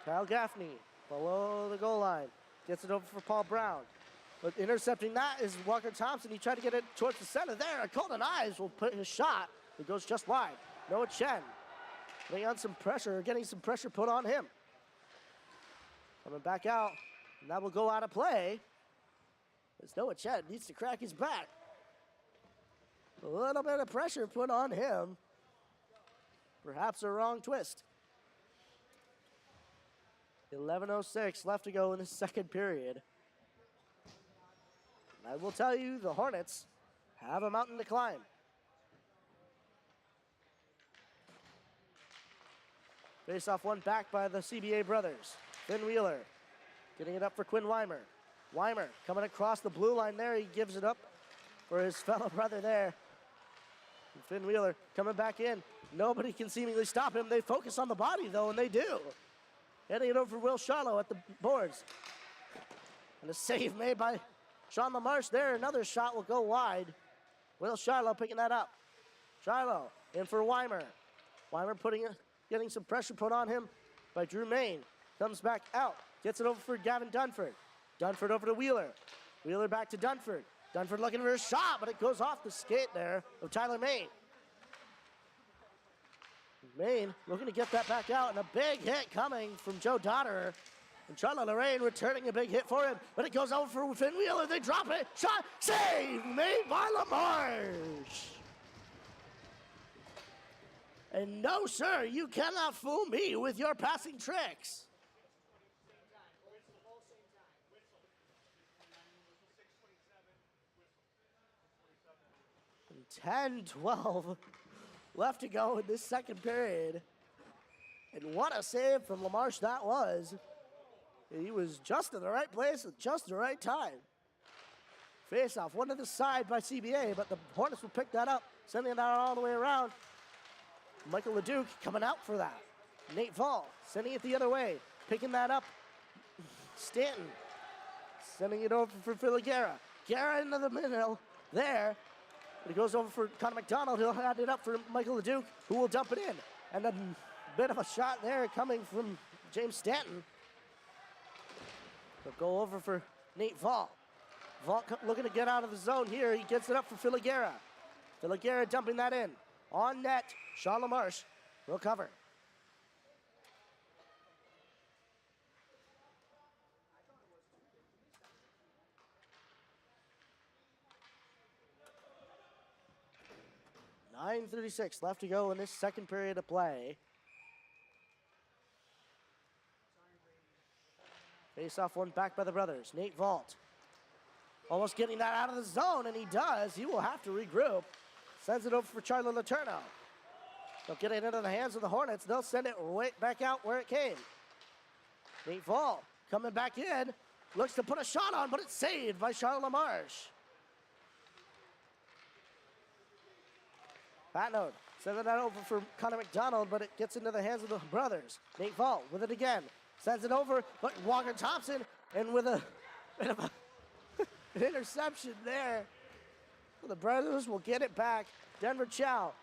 Kyle Gaffney below the goal line. Gets it over for Paul Brown. But intercepting that is Walker Thompson. He tried to get it towards the center there. Colton Ives will put his shot. It goes just wide. Noah Chen getting some pressure put on him. Coming back out, and that will go out of play. As Noah Chen needs to crack his back. A little bit of pressure put on him. Perhaps a wrong twist. 11:06 left to go in the second period. I will tell you, the Hornets have a mountain to climb. Face-off one back by the CBA brothers. Finn Wheeler getting it up for Quinn Weimer. Weimer coming across the blue line there. He gives it up for his fellow brother there. And Finn Wheeler coming back in. Nobody can seemingly stop him. They focus on the body, though, and they do. Heading it over for Will Charlo at the boards. And a save made by Sean LaMarche there. Another shot will go wide. Will Charlo picking that up. Charlo in for Weimer. Weimer getting some pressure put on him by Drew Main. Comes back out. Gets it over for Gavin Dunford. Dunford over to Wheeler. Wheeler back to Dunford. Dunford looking for a shot, but it goes off the skate there of Tyler Main. Main looking to get that back out, and a big hit coming from Joe Dotterer. And Charlotte Lorraine returning a big hit for him, but it goes over for Finn Wheeler. They drop it. Shot, save made by LaMarche. And no, sir, you cannot fool me with your passing tricks. 10-12 left to go in this second period. And what a save from LaMarche that was. He was just in the right place at just the right time. Face-off, one to the side by CBA, but the Hornets will pick that up, sending it out all the way around. Michael LeDuc coming out for that. Nate Vall sending it the other way, picking that up. Stanton sending it over for Philly Guerra. Guerra into the middle there. It goes over for Connor McDonald. He'll hand it up for Michael LeDuc, who will dump it in. And a bit of a shot there coming from James Stanton. They'll go over for Nate Vall. Vall looking to get out of the zone here. He gets it up for Filiguera. Filiguera dumping that in. On net, Sean LaMarche will cover. .36 left to go in this second period of play. Face-off one back by the brothers. Nate Vault almost getting that out of the zone, and he does. He will have to regroup. Sends it over for Charlie Letourneau. They'll get it into the hands of the Hornets. They'll send it right back out where it came. Nate Vault coming back in. Looks to put a shot on, but it's saved by Charles LaMarche. Patnode sending that over for Connor McDonald, but it gets into the hands of the brothers. Nate Vault with it again. Sends it over, but Walker Thompson, and with a bit of an interception there. The brothers will get it back. Denver Chow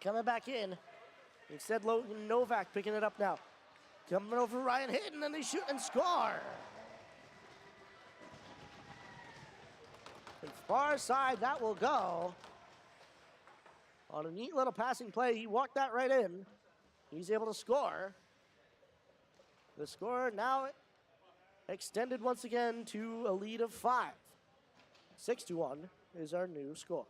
coming back in. Instead, Logan Novak picking it up now. Coming over Ryan Hayden, and they shoot and score. Far side, that will go. On a neat little passing play, he walked that right in. He's able to score. The score now extended once again to a lead of 5. 6-1 is our new score.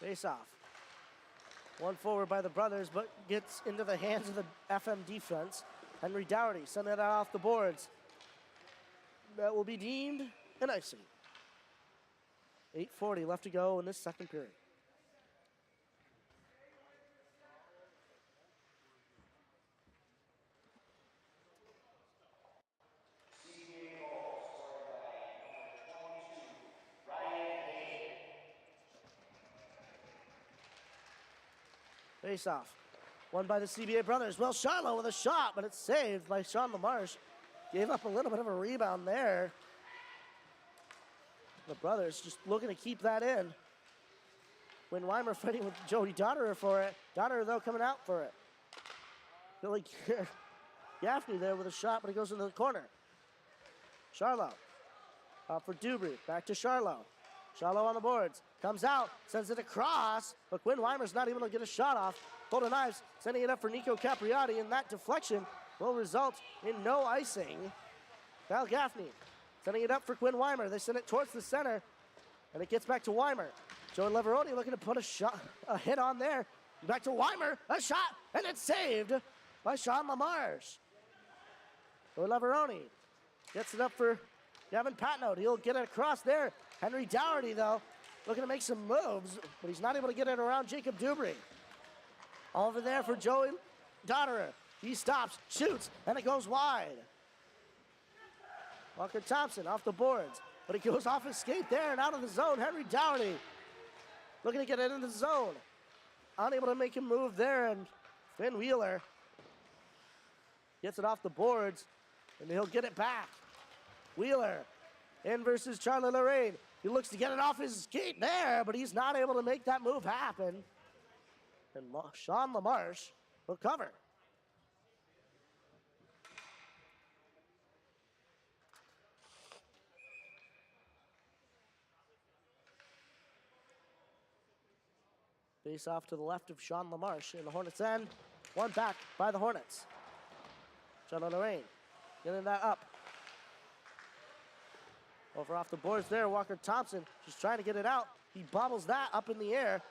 Face off. One forward by the brothers, but gets into the hands of the FM defense. Henry Dougherty sending it off the boards. That will be deemed an icing. 8:40 left to go in this second period. Face off. Won by the CBA brothers. Well, Charlotte with a shot, but it's saved by Sean LaMarche. Gave up a little bit of a rebound there. The brothers just looking to keep that in. When Weimer fighting with Jody Donnerer for it. Donnerer, though, coming out for it. Billy Gaffney there with a shot, but it goes into the corner. Charlo. Out for Dubry. Back to Charlo. Charlo on the boards. Comes out. Sends it across. But Quinn Weimer's not able to get a shot off. Golden Knives sending it up for Nico Capriati, and that deflection will result in no icing. Val Gaffney sending it up for Quinn Weimer. They send it towards the center, and it gets back to Weimer. Joe Leveroni looking to put a hit on there. Back to Weimer, a shot, and it's saved by Sean LaMarche. Joe Leveroni gets it up for Gavin Patnote. He'll get it across there. Henry Dougherty, though, looking to make some moves, but he's not able to get it around Jacob Dubry. Over there for Joey Donnerer. He stops, shoots, and it goes wide. Walker Thompson off the boards, but it goes off his skate there and out of the zone. Henry Dougherty looking to get it in the zone. Unable to make him move there, and Finn Wheeler gets it off the boards, and he'll get it back. Wheeler in versus Charlie Lorraine. He looks to get it off his skate there, but he's not able to make that move happen. And Sean LaMarche will cover. Face off to the left of Sean LaMarche in the Hornets' end. One back by the Hornets. Charlie Lorraine getting that up. Over off the boards there, Walker Thompson just trying to get it out. He bobbles that up in the air.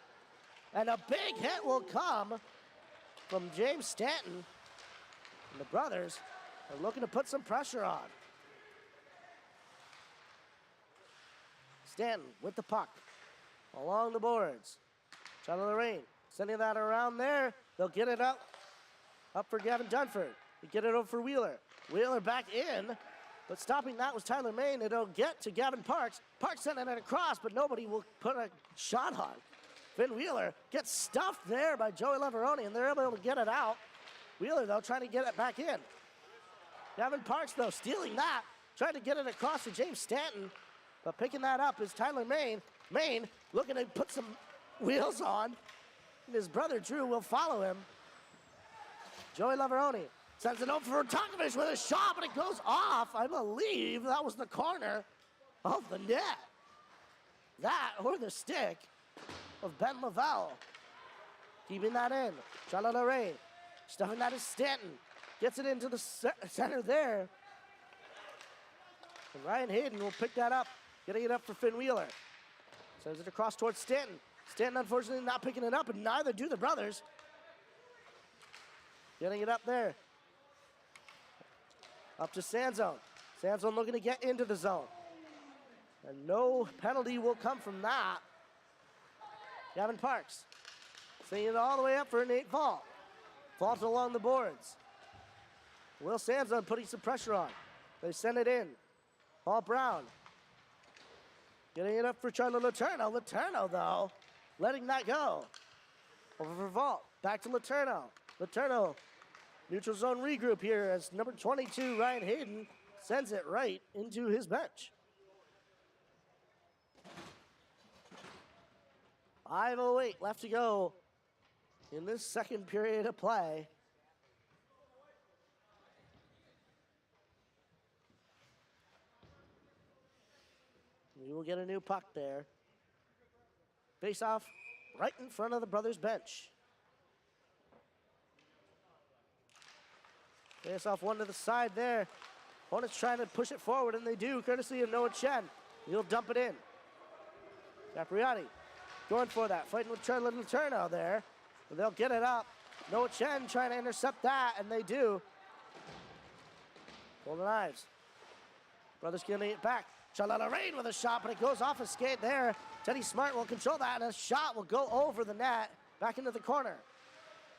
And a big hit will come from James Stanton. And the brothers are looking to put some pressure on. Stanton with the puck along the boards. Charlie Lorraine sending that around there. They'll get it up for Gavin Dunford. They get it over for Wheeler. Wheeler back in. But stopping that was Tyler Main. It'll get to Gavin Parks. Parks sending it across, but nobody will put a shot on. Finn Wheeler gets stuffed there by Joey Leveroni, and they're able to get it out. Wheeler, though, trying to get it back in. Gavin Parks, though, stealing that. Trying to get it across to James Stanton. But picking that up is Tyler Main. Main looking to put some wheels on. And his brother, Drew, will follow him. Joey Leveroni sends it over for Tonkovich with a shot, but it goes off. I believe that was the corner of the net. That or the stick of Ben Lavelle. Keeping that in. Charlotte Lorraine stuffing that is Stanton. Gets it into the center there. And Ryan Hayden will pick that up. Getting it up for Finn Wheeler. Sends it across towards Stanton. Stanton unfortunately not picking it up, and neither do the brothers. Getting it up there. Up to Sanzone. Sanzone looking to get into the zone. And no penalty will come from that. Gavin Parks sending it all the way up for Nate Vault. Vault along the boards. Will Sanzone putting some pressure on. They send it in. Paul Brown getting it up for Charlie Letourneau. Letourneau, though, letting that go. Over for Vault. Back to Letourneau. Letourneau, neutral zone regroup here as number 22, Ryan Hayden, sends it right into his bench. 5:08 left to go in this second period of play. We will get a new puck there. Face off right in front of the brothers' bench. Face off one to the side there. Hornets trying to push it forward, and they do, courtesy of Noah Chen. He'll dump it in. Capriati going for that, fighting with Charlie Letourneau there. But they'll get it up. Noah Chen trying to intercept that, and they do. Golden Knives. Brothers getting it back. Charlotte Lorraine with a shot, but it goes off his skate there. Teddy Smart will control that, and a shot will go over the net, back into the corner.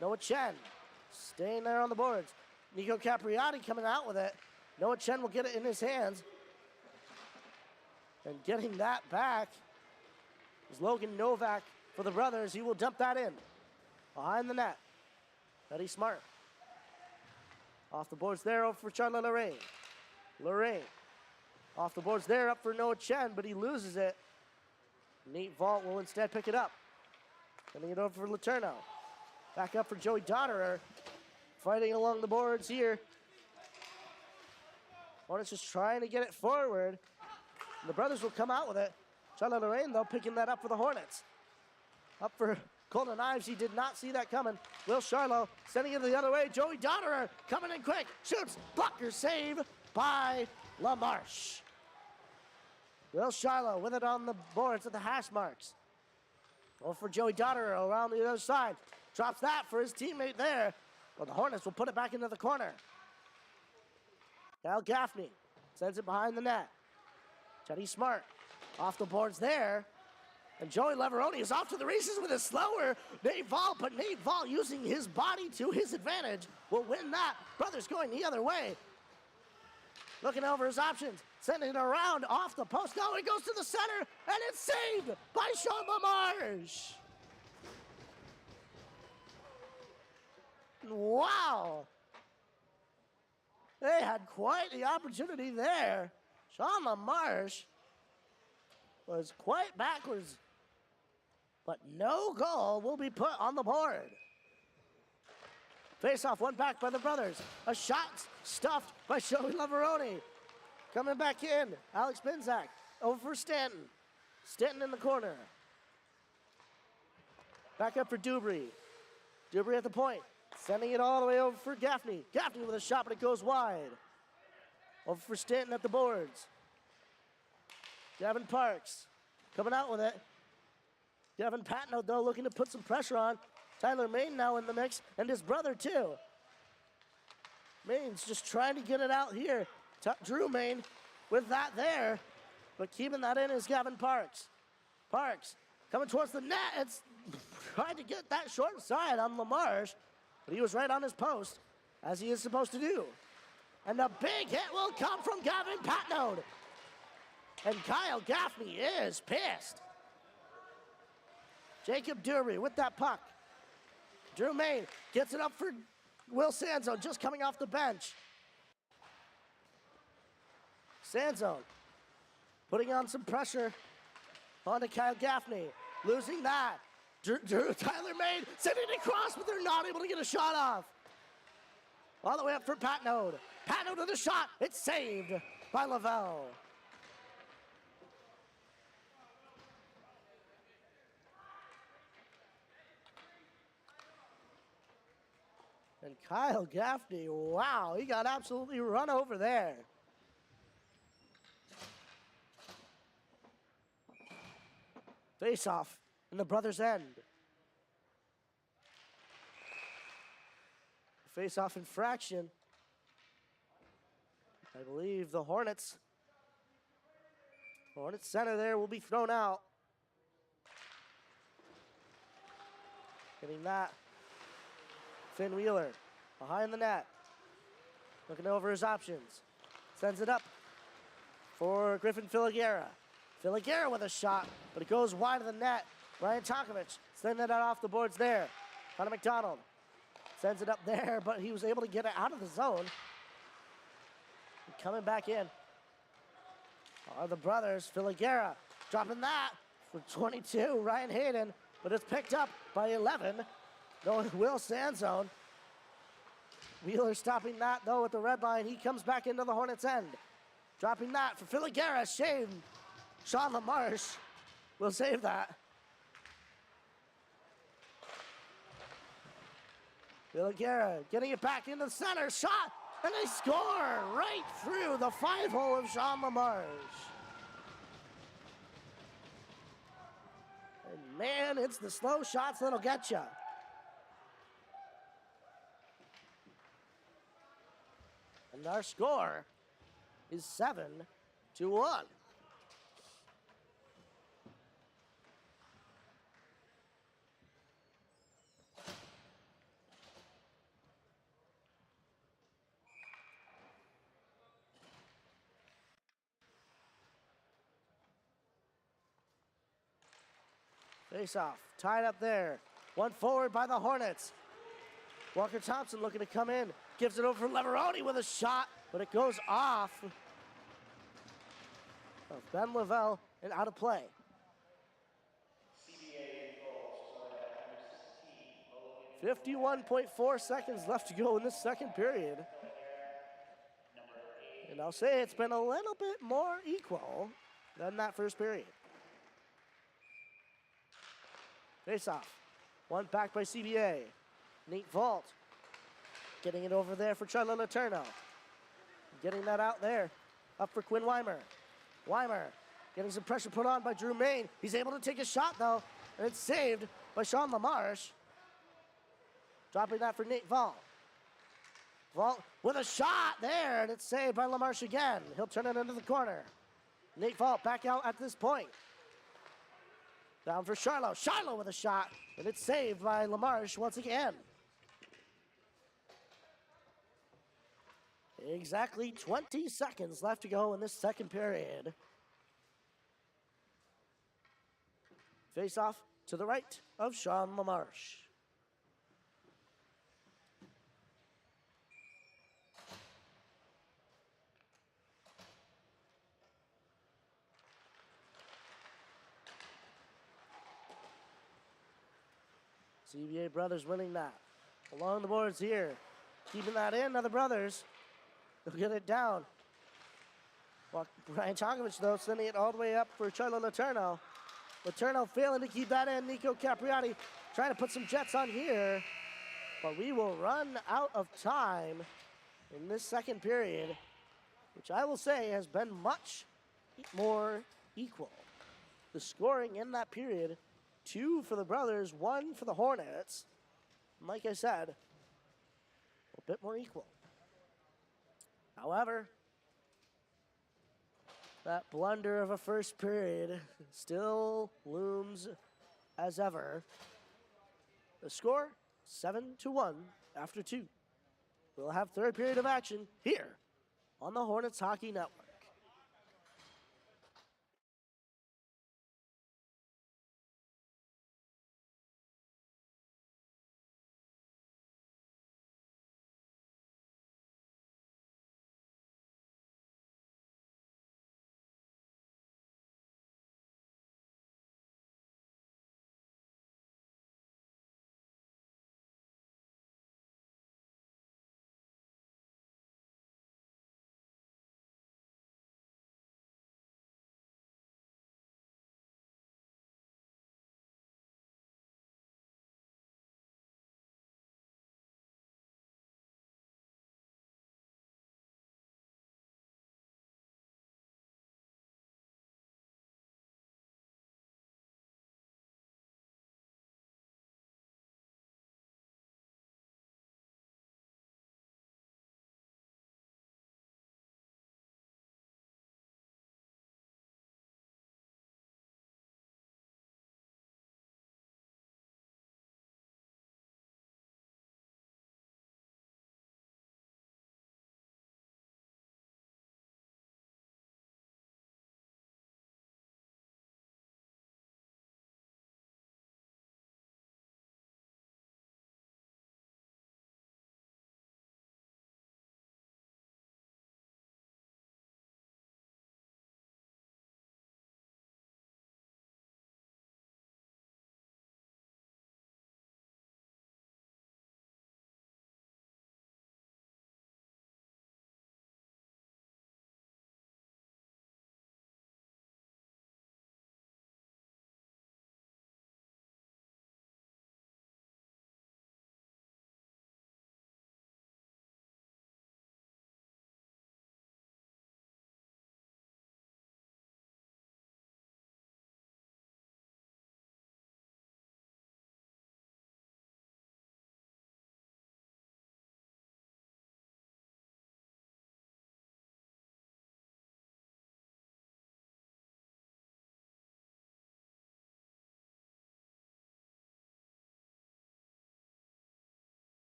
Noah Chen staying there on the boards. Nico Capriati coming out with it. Noah Chen will get it in his hands. And getting that back is Logan Novak for the brothers. He will dump that in. Behind the net. Teddy Smart. Off the boards there, over for Charlotte Lorraine. Lorraine. Off the boards there, up for Noah Chen, but he loses it. Nate Vault will instead pick it up. Sending it over for Letourneau. Back up for Joey Donnerer. Fighting along the boards here. Hornets just trying to get it forward. And the brothers will come out with it. Charlotte Lorraine, though, picking that up for the Hornets. Up for Golden Knives. He did not see that coming. Will Charlo sending it the other way. Joey Donnerer coming in quick. Shoots. Blocker save by LaMarche. Will Charlo with it on the boards at the hash marks. Over for Joey Donnerer around the other side. Drops that for his teammate there. But the Hornets will put it back into the corner. Kyle Gaffney sends it behind the net. Teddy Smart off the boards there. And Joey Leveroni is off to the races with a slower Nate Vault, but Nate Vault using his body to his advantage will win that. Brothers going the other way. Looking over his options, sending it around off the post. No, it goes to the center, and it's saved by Sean LaMarche. Wow. They had quite the opportunity there. Sean LaMarche was quite backwards, but no goal will be put on the board. Face-off, one back by the brothers. A shot stuffed by Joey Leveroni. Coming back in, Alex Benzak over for Stanton. Stanton in the corner. Back up for Dubry. Dubry at the point. Sending it all the way over for Gaffney. Gaffney with a shot, but it goes wide. Over for Stanton at the boards. Gavin Parks coming out with it. Gavin Patno, though, looking to put some pressure on. Tyler Main now in the mix, and his brother, too. Main's just trying to get it out here. Drew Main with that there, but keeping that in is Gavin Parks. Parks coming towards the net. It's trying to get that short side on LaMarche, but he was right on his post, as he is supposed to do. And a big hit will come from Gavin Patnode. And Kyle Gaffney is pissed. Jacob Dury with that puck. Drew Main gets it up for Will Sanzone, just coming off the bench. Sanzone putting on some pressure onto Kyle Gaffney. Losing that. Tyler Main sending it across, but they're not able to get a shot off. All the way up for Patnode. Patnode to the shot. It's saved by Lavelle. And Kyle Gaffney, wow, he got absolutely run over there. Face-off in the brothers' end. Face-off infraction. I believe the Hornets center there will be thrown out. Getting that. Finn Wheeler behind the net. Looking over his options. Sends it up for Griffin Filiguera. Filiguera with a shot, but it goes wide of the net. Ryan Tokovich sending it off the boards there. Connor McDonald sends it up there, but he was able to get it out of the zone. And coming back in are the brothers. Filiguera dropping that for 22. Ryan Hayden but it's picked up by 11. Going Will Sanzone. Wheeler stopping that, though, at the red line. He comes back into the Hornets' end. Dropping that for Filigera. Shane. Sean LaMarche will save that. Filigera getting it back into the center. Shot. And they score right through the 5-hole of Sean LaMarche. And man, it's the slow shots that'll get you. And our score is 7-1. Face off, tied up there. One forward by the Hornets. Walker Thompson looking to come in. Gives it over for Leveroni with a shot, but it goes off of Ben Lavelle and out of play. 51.4 seconds left to go in this second period. And I'll say it's been a little bit more equal than that first period. Face off. One back by CBA. Nate Vault. Getting it over there for Charlie Letourneau. Getting that out there. Up for Quinn Weimer. Weimer getting some pressure put on by Drew Main. He's able to take a shot, though, and it's saved by Sean LaMarche. Dropping that for Nate Vault. Vault with a shot there, and it's saved by LaMarche again. He'll turn it into the corner. Nate Vault back out at this point. Down for Charlo. Charlo with a shot, and it's saved by LaMarche once again. Exactly 20 seconds left to go in this second period. Face off to the right of Sean LaMarche. CBA Brothers winning that. Along the boards here. Keeping that in, now the Brothers. They'll get it down. Well, Brian Tonkovich, though, sending it all the way up for Charlo Letourneau. Letourneau failing to keep that in. Nico Capriati trying to put some jets on here. But we will run out of time in this second period, which I will say has been much more equal. The scoring in that period, 2 for the Brothers, 1 for the Hornets. And like I said, a bit more equal. However, that blunder of a first period still looms as ever. The score, 7-1 after 2. We'll have third period of action here on the Hornets Hockey Network.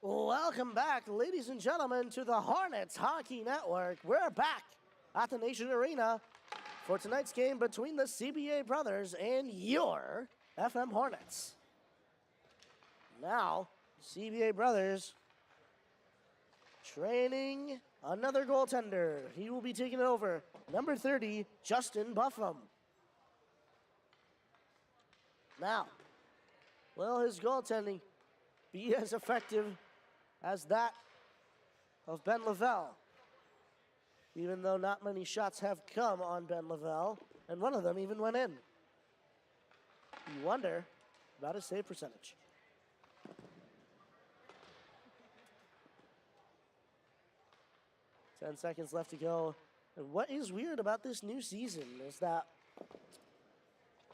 Welcome back, ladies and gentlemen, to the Hornets Hockey Network. We're back at the Nation Arena for tonight's game between the CBA Brothers and your FM Hornets. Now, CBA Brothers training another goaltender. He will be taking it over. Number 30, Justin Buffum. Now, will his goaltending be as effective as that of Ben Lavelle? Even though not many shots have come on Ben Lavelle, and one of them even went in. You wonder about his save percentage. Ten seconds left to go. And what is weird about this new season is that,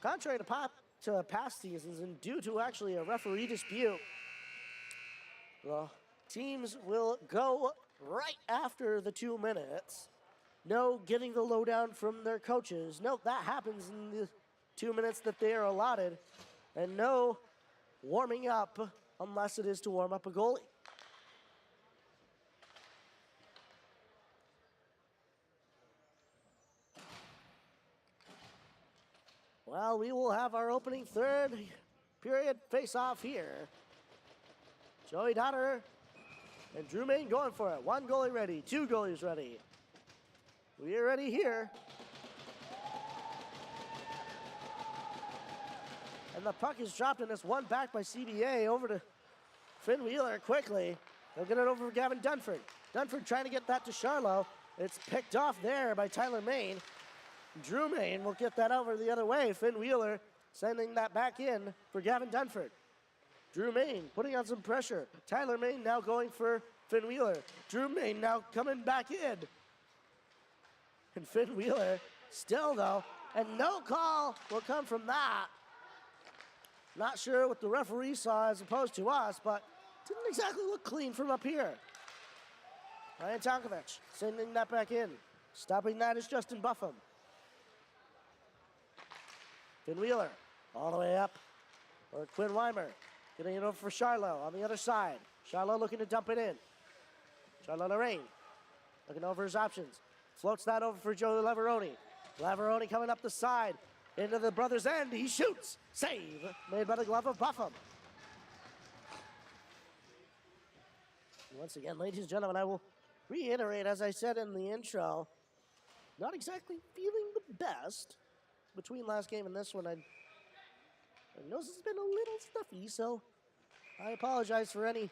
contrary to past seasons and due to actually a referee dispute, the teams will go right after the 2 minutes. No getting the lowdown from their coaches. No, that happens in the 2 minutes that they are allotted. And no warming up unless it is to warm up a goalie. Well, we will have our opening third period face-off here. Joey Donner and Drew Main going for it. One goalie ready, two goalies ready. We are ready here. And the puck is dropped and it's won back by CBA over to Finn Wheeler quickly. They'll get it over for Gavin Dunford. Dunford trying to get that to Charlo. It's picked off there by Tyler Main. Drew Main will get that over the other way. Finn Wheeler sending that back in for Gavin Dunford. Drew Main putting on some pressure. Tyler Main now going for Finn Wheeler. Drew Main now coming back in. And Finn Wheeler still though, and no call will come from that. Not sure what the referee saw as opposed to us, but didn't exactly look clean from up here. Ryan Tonkovic sending that back in. Stopping that is Justin Buffum. Finn Wheeler all the way up. Or Quinn Weimer getting it over for Charlo on the other side. Charlo looking to dump it in. Charlo Lorraine looking over his options. Floats that over for Joe Lavaroni. Lavaroni coming up the side into the brothers' end. He shoots. Save made by the glove of Buffum. Once again, ladies and gentlemen, I will reiterate, as I said in the intro, not exactly feeling the best between last game and this one. My nose has been a little stuffy, so I apologize for any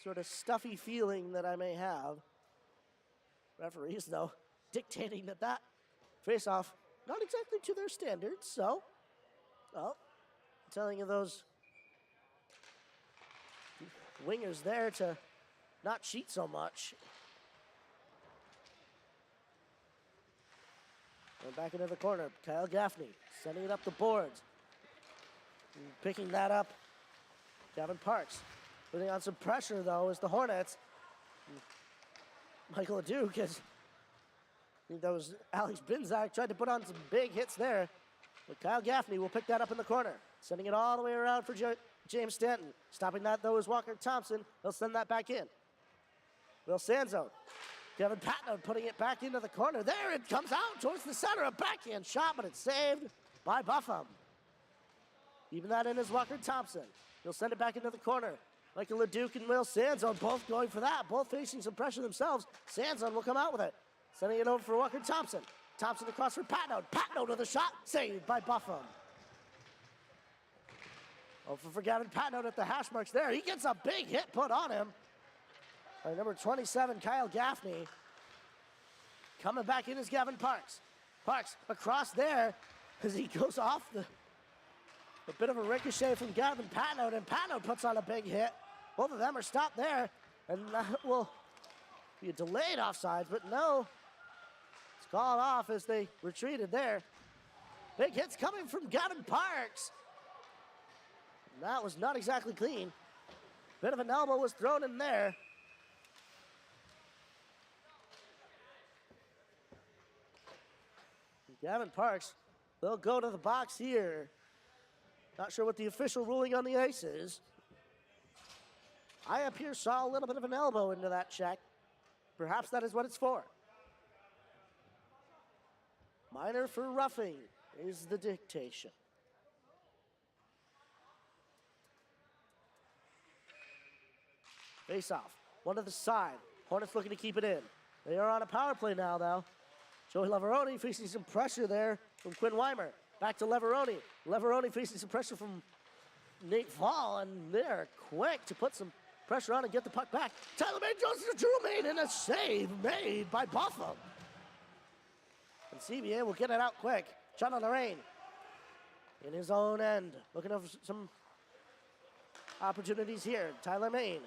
sort of stuffy feeling that I may have. Referees, though, dictating that face-off, not exactly to their standards, so, well, I'm telling you those wingers there to not cheat so much. And back into the corner, Kyle Gaffney sending it up the boards. And picking that up, Gavin Parks. Putting on some pressure, though, is the Hornets. Michael Duke, I think that was Alex Binzak, tried to put on some big hits there. But Kyle Gaffney will pick that up in the corner. Sending it all the way around for James Stanton. Stopping that, though, is Walker Thompson. He'll send that back in. Will Sanzo. Kevin Patno putting it back into the corner. There it comes out towards the center. A backhand shot, but it's saved by Buffum. Even that in is Walker Thompson. He'll send it back into the corner. Michael LeDuc and Will Sanzone both going for that. Both facing some pressure themselves. Sanzone will come out with it. Sending it over for Walker Thompson. Thompson across for Patno. Patno to the shot. Saved by Buffum. Over for Gavin Patno at the hash marks there. He gets a big hit put on him by number 27, Kyle Gaffney. Coming back in is Gavin Parks. Parks across there as he goes off a bit of a ricochet from Gavin Patno, and Patno puts on a big hit. Both of them are stopped there, and that will be a delayed offsides, but no. It's called off as they retreated there. Big hits coming from Gavin Parks. And that was not exactly clean. Bit of an elbow was thrown in there. Gavin Parks will go to the box here. Not sure what the official ruling on the ice is. I up here saw a little bit of an elbow into that check. Perhaps that is what it's for. Minor for roughing is the dictation. Face off. One to the side. Hornets looking to keep it in. They are on a power play now, though. Joey Leveroni facing some pressure there from Quinn Weimer. Back to Leveroni. Leveroni facing some pressure from Nate Fall, and they're quick to put some pressure on and get the puck back. Tyler Main goes to Drew Main, and a save made by Buffalo. And CBA will get it out quick. John on the rain. In his own end. Looking over some opportunities here. Tyler Main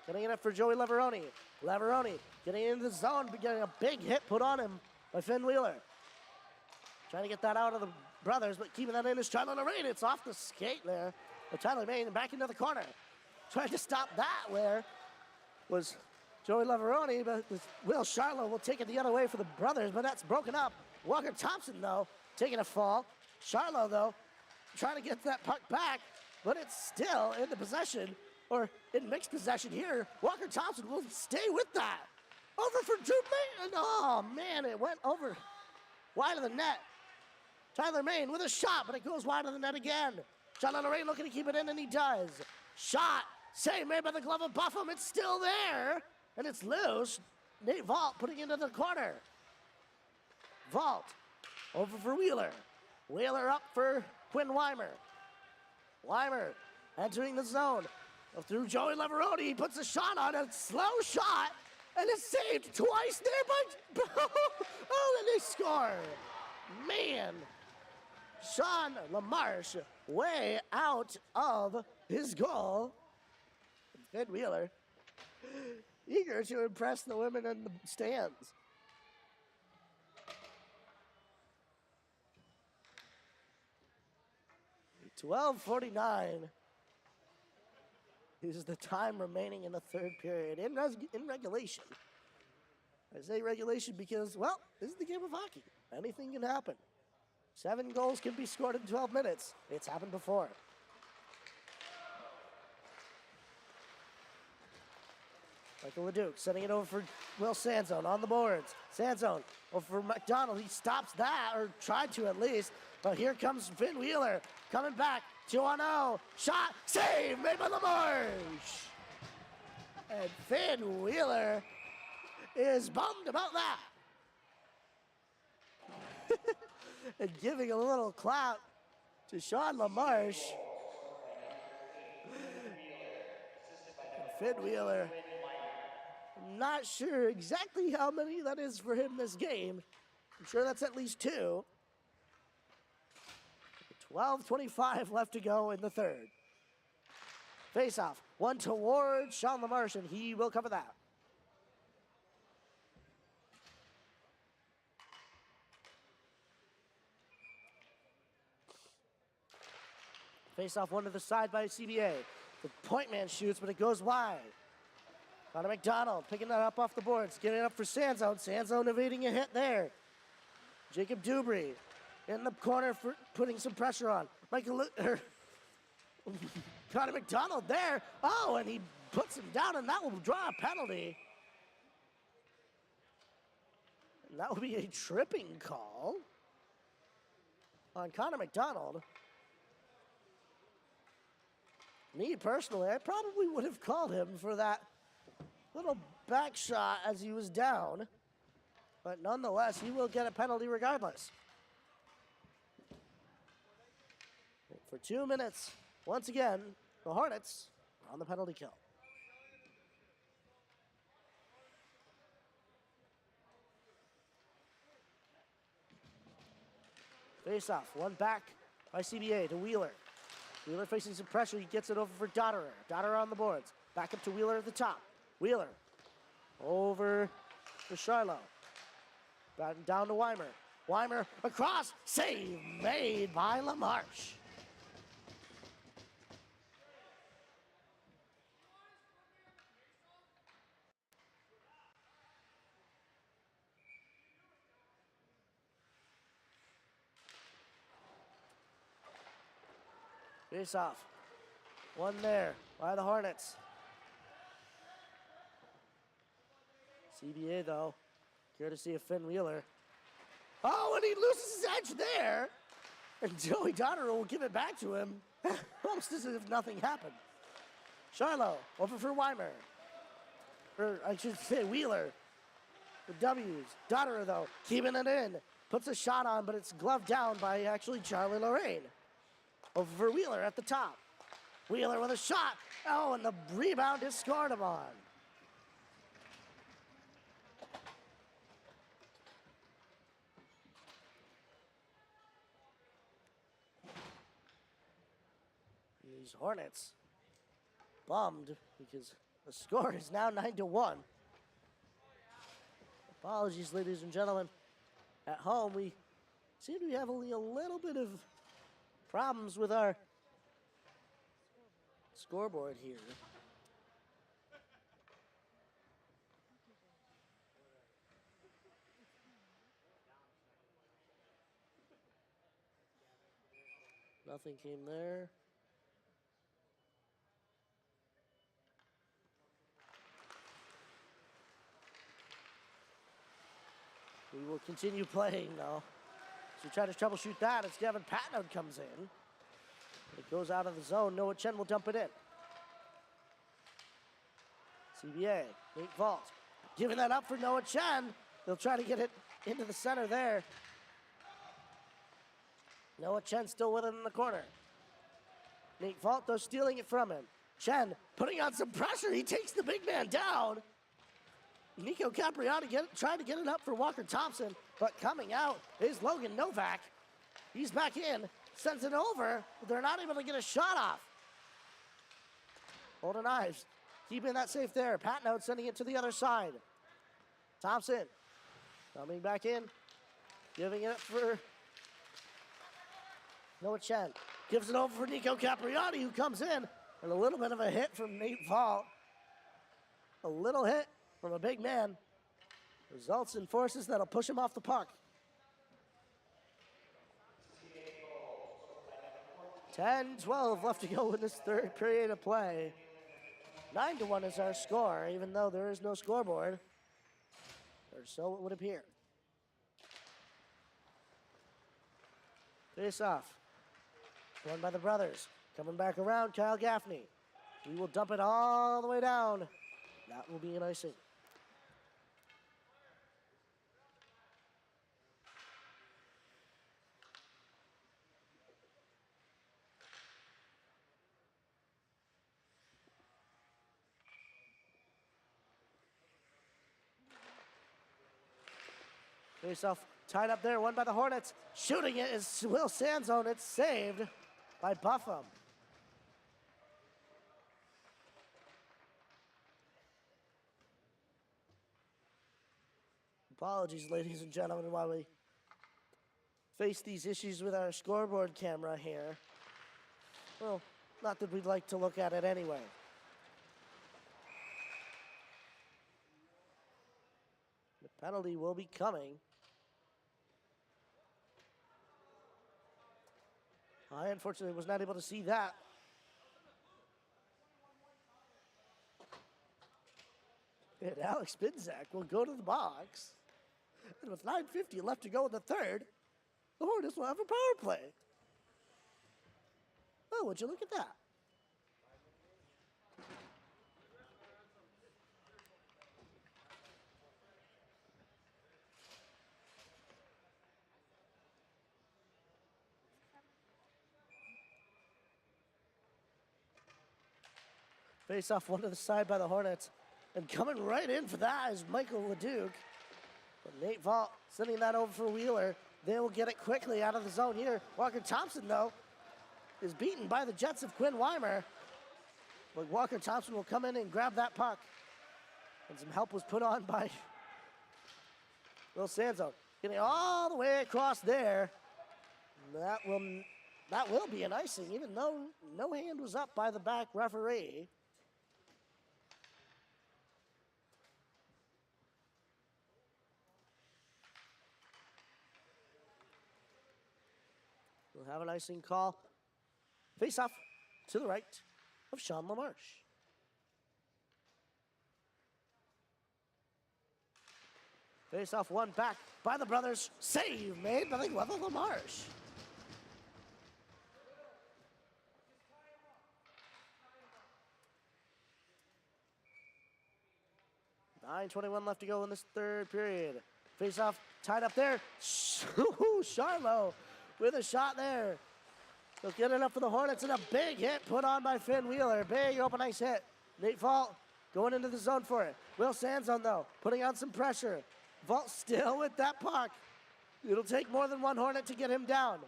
getting it up for Joey Leveroni. Leveroni getting into the zone, but getting a big hit put on him by Finn Wheeler. Trying to get that out of the brothers, but keeping that in is Tyler Main. It's off the skate there. But Tyler Main back into the corner. Trying to stop that there was Joey Leveroni, but with Will Charlo will take it the other way for the brothers, but that's broken up. Walker Thompson, though, taking a fall. Charlo, though, trying to get that puck back, but it's still in the possession, or in mixed possession here. Walker Thompson will stay with that. Over for Drew Main, and oh man, it went over wide of the net. Tyler Main with a shot, but it goes wide of the net again. John Lorraine looking to keep it in, and he does. Shot, save made by the glove of Buffum. It's still there, and it's loose. Nate Vault putting it into the corner. Vault over for Wheeler. Wheeler up for Quinn Weimer. Weimer entering the zone. Through Joey Leveroni, he puts a shot on, a slow shot, and it's saved twice there by, oh, and they score. Man, Sean LaMarche way out of his goal. Finn Wheeler, eager to impress the women in the stands. $12:49 is the time remaining in the third period in regulation. I say regulation because, well, this is the game of hockey. Anything can happen. 7 goals can be scored in 12 minutes. It's happened before. Michael LeDuc sending it over for Will Sanzone on the boards. Sanzone over for McDonald. He stops that, or tried to at least. But here comes Finn Wheeler coming back. 2-0. Shot. Save made by LaMarche. And Finn Wheeler is bummed about that. And giving a little clap to Sean LaMarche. Finn Wheeler. I'm not sure exactly how many that is for him this game. I'm sure that's at least 2. 12:25 left to go in the third. Face-off. One towards Sean LaMarche, and he will cover that. Face-off one to the side by CBA. The point man shoots, but it goes wide. Connor McDonald picking that up off the boards, getting it up for Sanzone. Sanzone evading a hit there. Jacob Dubry in the corner for putting some pressure on. Connor McDonald there. Oh, and he puts him down, and that will draw a penalty. And that will be a tripping call on Connor McDonald. Me, personally, I probably would have called him for that little back shot as he was down. But nonetheless, he will get a penalty regardless. For 2 minutes, once again, the Hornets are on the penalty kill. Face off, one back by CBA to Wheeler. Wheeler facing some pressure, he gets it over for Dotterer. Dotterer on the boards, back up to Wheeler at the top. Wheeler over to Charlo. Down to Weimer. Weimer across, save made by LaMarche. Face off. One there by the Hornets. CBA, though, courtesy of Finn Wheeler. Oh, and he loses his edge there. And Joey Donner will give it back to him, almost as if nothing happened. Charlo, over for Weimer. Or I should say Wheeler. The W's. Donner, though, keeping it in. Puts a shot on, but it's gloved down by actually Charlie Lorraine. Over for Wheeler at the top. Wheeler with a shot. Oh, and the rebound is scored him on. These Hornets bummed because the score is now 9-1. Apologies, ladies and gentlemen. At home, we seem to be having a little bit of problems with our scoreboard here. Nothing came there. We will continue playing, though. So we try to troubleshoot that as Gavin Patnode comes in. It goes out of the zone. Noah Chen will dump it in. CBA, Nate Vault. Giving that up for Noah Chen. They'll try to get it into the center there. Noah Chen still with it in the corner. Nate Vault, though, stealing it from him. Chen putting on some pressure. He takes the big man down. Nico Capriati trying to get it up for Walker Thompson, but coming out is Logan Novak. He's back in, sends it over. They're not able to get a shot off. Golden Knives keeping that safe there. Patnode sending it to the other side. Thompson coming back in, giving it for Noah Chen. Gives it over for Nico Capriati, who comes in, and a little bit of a hit from Nate Vault. A little hit from a big man results in forces that'll push him off the puck. 10-12 left to go in this third period of play. 9-1 is our score, even though there is no scoreboard. Or so it would appear. Face off. Won by the brothers. Coming back around, Kyle Gaffney. We will dump it all the way down. That will be an icing. Face-off tied up there, won by the Hornets. Shooting it is Will Sanzone. It's saved by Buffum. Apologies, ladies and gentlemen, while we face these issues with our scoreboard camera here. Well, not that we'd like to look at it anyway. The penalty will be coming. I unfortunately was not able to see that. And Alex Binzak will go to the box. And with 9:50 left to go in the third, the Hornets will have a power play. Oh, would you look at that? Face off one to the side by the Hornets. And coming right in for that is Michael Leduc. But Nate Vault sending that over for Wheeler. They will get it quickly out of the zone here. Walker Thompson, though, is beaten by the Jets of Quinn Weimer. But Walker Thompson will come in and grab that puck. And some help was put on by Will Sanzo. Getting all the way across there. That will be an icing, even though no hand was up by the back referee. We'll have an icing call. Face off to the right of Sean LaMarche. Face off one back by the brothers. Save made by the glove of LaMarche. $9:21 left to go in this third period. Face off tied up there. Charlo with a shot there. They'll get it up for the Hornets, and a big hit put on by Finn Wheeler. Big open ice hit. Nate Vault going into the zone for it. Will Sanzone, though, putting on some pressure. Vault still with that puck. It'll take more than one Hornet to get him down.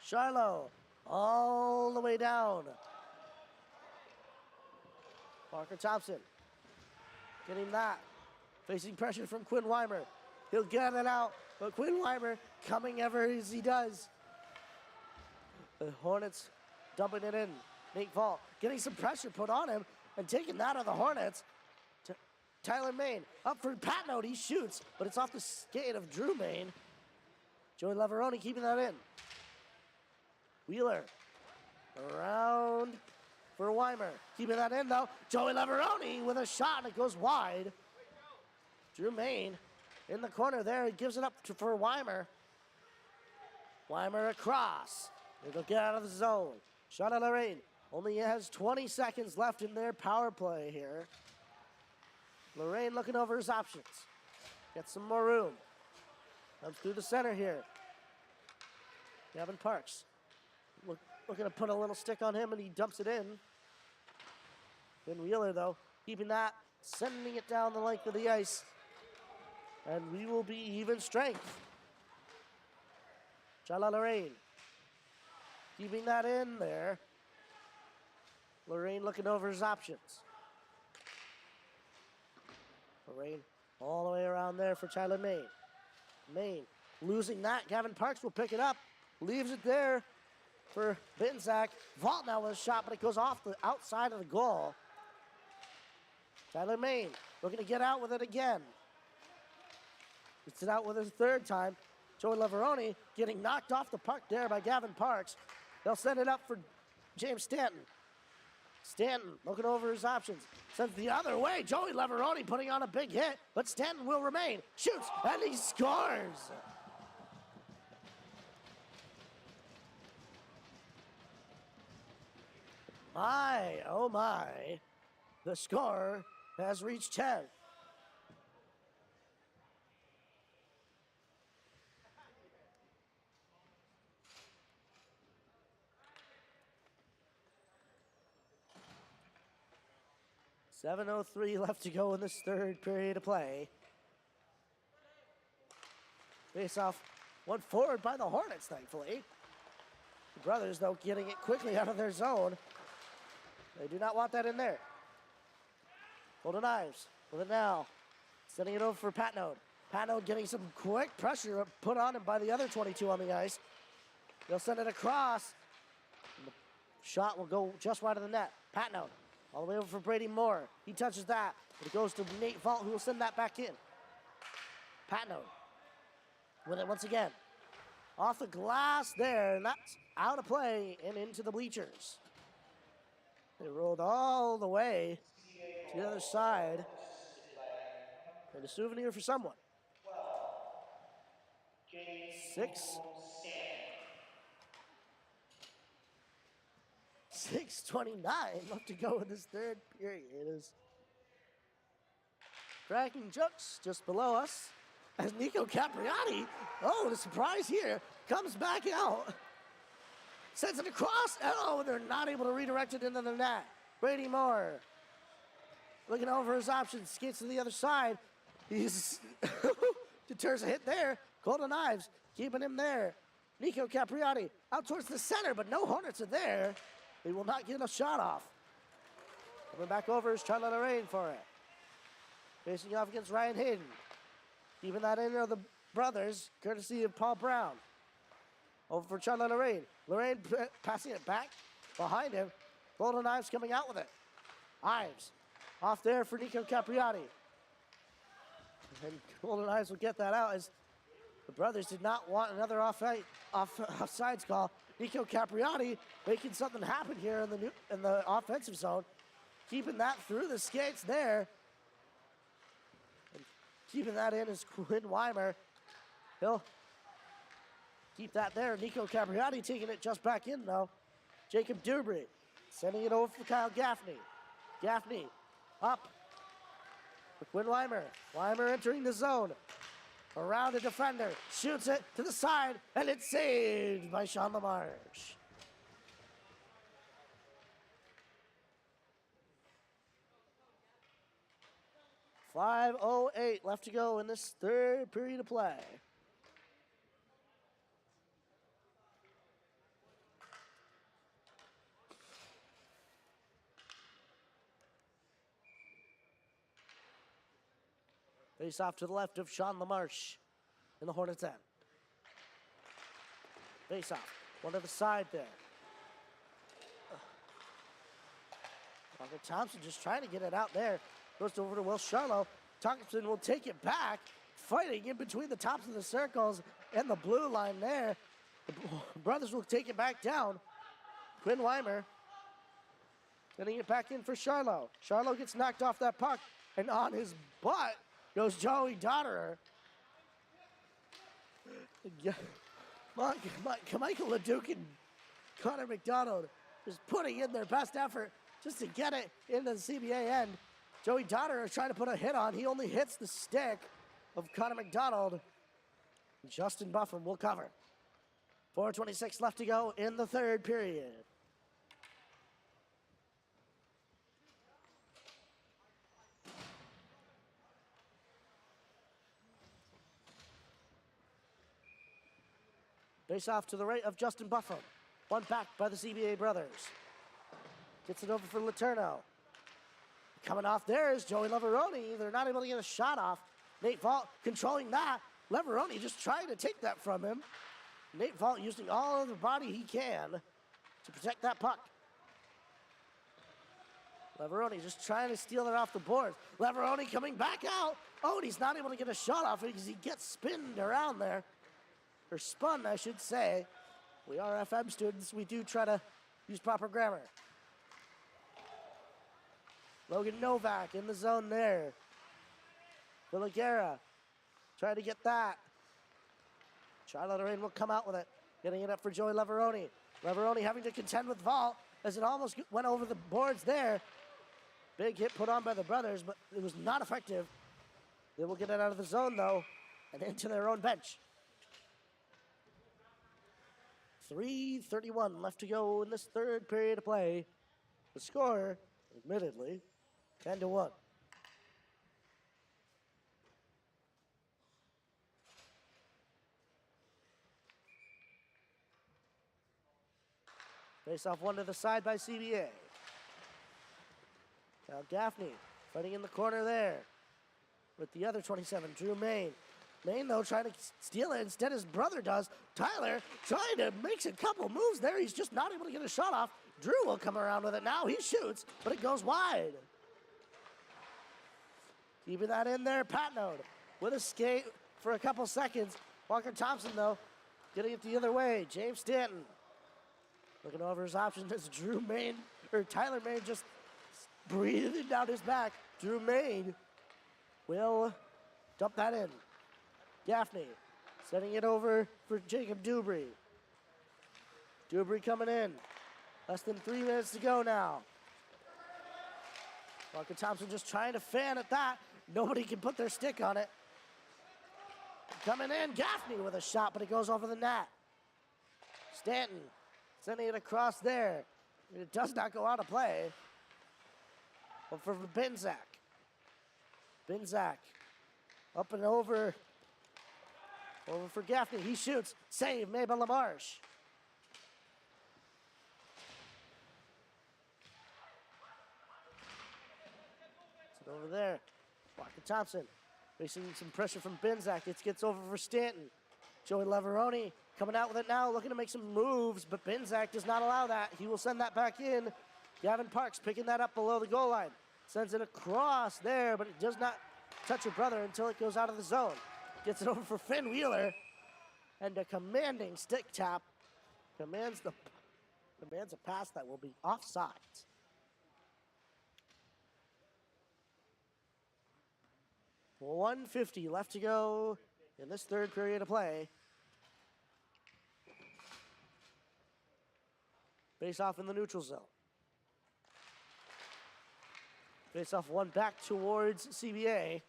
Charlo all the way down. Parker Thompson getting that. Facing pressure from Quinn Weimer. He'll get it out, but Quinn Weimer coming ever as he does. The Hornets dumping it in. Nate Vault getting some pressure put on him and taking that of the Hornets. Tyler Main up for Patnode. He shoots, but it's off the skate of Drew Main. Joey Leveroni keeping that in. Wheeler around for Weimer. Keeping that in, though. Joey Leveroni with a shot, and it goes wide. Drew Main in the corner there. He gives it up for Weimer. Weimer across. They'll get out of the zone. Shot at Lorraine. Only has 20 seconds left in their power play here. Lorraine looking over his options. Gets some more room. Comes through the center here. Gavin Parks. Looking to put a little stick on him, and he dumps it in. Finn Wheeler, though, keeping that, sending it down the length of the ice. And we will be even strength. Chala Lorraine. Keeping that in there. Lorraine looking over his options. Lorraine all the way around there for Tyler Main. Main losing that. Gavin Parks will pick it up. Leaves it there for Bittensack. Vault now with a shot, but it goes off the outside of the goal. Tyler Main looking to get out with it again. Gets it out with his third time. Joey Leveroni getting knocked off the puck there by Gavin Parks. They'll send it up for James Stanton. Stanton looking over his options. Sends the other way. Joey Leveroni putting on a big hit, but Stanton will remain. Shoots, and he scores. My, oh my. The score has reached 10. .7:03 left to go in this third period of play. Face off, one forward by the Hornets, thankfully. The brothers, though, getting it quickly out of their zone. They do not want that in there. Golden Knives with it now. Sending it over for Patnode. Patnode getting some quick pressure put on him by the other 22 on the ice. They'll send it across. The shot will go just wide of the net. Patnode all the way over for Brady Moore. He touches that, but it goes to Nate Vault, who will send that back in. Patnode with it once again. Off the glass there, and that's out of play and into the bleachers. They rolled all the way to the other side. And a souvenir for someone. 6:29 left to go in this third period. It is cracking jokes just below us as Nico Capriati, oh, the surprise here, comes back out. Sends it across, and oh, they're not able to redirect it into the net. Brady Moore looking over his options, skates to the other side. He's deters a hit there. Golden Knives keeping him there. Nico Capriati out towards the center, but no Hornets are there. They will not get a shot off. Coming back over is Charlotte Lorraine for it. Facing off against Ryan Hayden. Keeping that in there, the brothers, courtesy of Paul Brown. Over for Charlotte Lorraine. Lorraine passing it back behind him. Golden Knives coming out with it. Ives off there for Nico Capriati. And Golden Knives will get that out as the brothers did not want another offsides call. Nico Capriati making something happen here in the offensive zone. Keeping that through the skates there. And Keeping that in is Quinn Weimer. He'll keep that there. Nico Capriati taking it just back in, though. Jacob Dubry sending it over for Kyle Gaffney. Gaffney up for Quinn Weimer. Weimer entering the zone. Around the defender. Shoots it to the side, and it's saved by Sean LaMarche. .508 left to go in this third period of play. Face off to the left of Sean LaMarche in the Hornets' end. Face off. One to the side there. Walker Thompson just trying to get it out there. Goes over to Will Charlo. Thompson will take it back. Fighting in between the tops of the circles and the blue line there. The brothers will take it back down. Quinn Weimer getting it back in for Charlo. Charlo gets knocked off that puck. And on his butt goes Joey Dotterer. Michael LeDuc and Connor McDonald just putting in their best effort just to get it into the CBA end. Joey Dotterer is trying to put a hit on. He only hits the stick of Connor McDonald. Justin Buffum will cover. 4:26 left to go in the third period. Face off to the right of Justin Buffum. One back by the CBA brothers. Gets it over for Letourneau. Coming off there is Joey Leveroni. They're not able to get a shot off. Nate Vault controlling that. Leveroni just trying to take that from him. Nate Vault using all of the body he can to protect that puck. Leveroni just trying to steal it off the boards. Leveroni coming back out. Oh, and he's not able to get a shot off because he gets spinned around there. Or spun, I should say. We are FM students. We do try to use proper grammar. Logan Novak in the zone there. Villaguerra trying to get that. Charlotte Rain will come out with it. Getting it up for Joey Leveroni. Leveroni having to contend with Vault as it almost went over the boards there. Big hit put on by the brothers, but it was not effective. They will get it out of the zone, though, and into their own bench. 3:31 left to go in this third period of play. The score, admittedly, 10-1. Face off one to the side by CBA. Now Gaffney fighting in the corner there with the other 27, Drew Main. Main, though, trying to steal it. Instead, his brother does. Tyler trying to make a couple moves there. He's just not able to get a shot off. Drew will come around with it now. He shoots, but it goes wide. Keeping that in there, Patnode with a skate for a couple seconds. Walker Thompson, though, getting it the other way. James Stanton looking over his options as Tyler Main just breathing down his back. Drew Main will dump that in. Gaffney setting it over for Jacob Dubry. Dubry coming in. Less than 3 minutes to go now. Walker Thompson just trying to fan at that. Nobody can put their stick on it. Coming in, Gaffney with a shot, but it goes over the net. Stanton sending it across there. It does not go out of play. But for Binzak. Binzak up and over. Over for Gaffney. He shoots. Save made by LaMarche. It's over there. Walker Thompson facing some pressure from Binzak. It gets over for Stanton. Joey Leveroni coming out with it now, looking to make some moves, but Binzak does not allow that. He will send that back in. Gavin Parks picking that up below the goal line. Sends it across there, but it does not touch her brother until it goes out of the zone. Gets it over for Finn Wheeler. And a commanding stick tap commands a pass that will be offside. 1:50 left to go in this third period of play. Face off in the neutral zone. Face off one back towards CBA.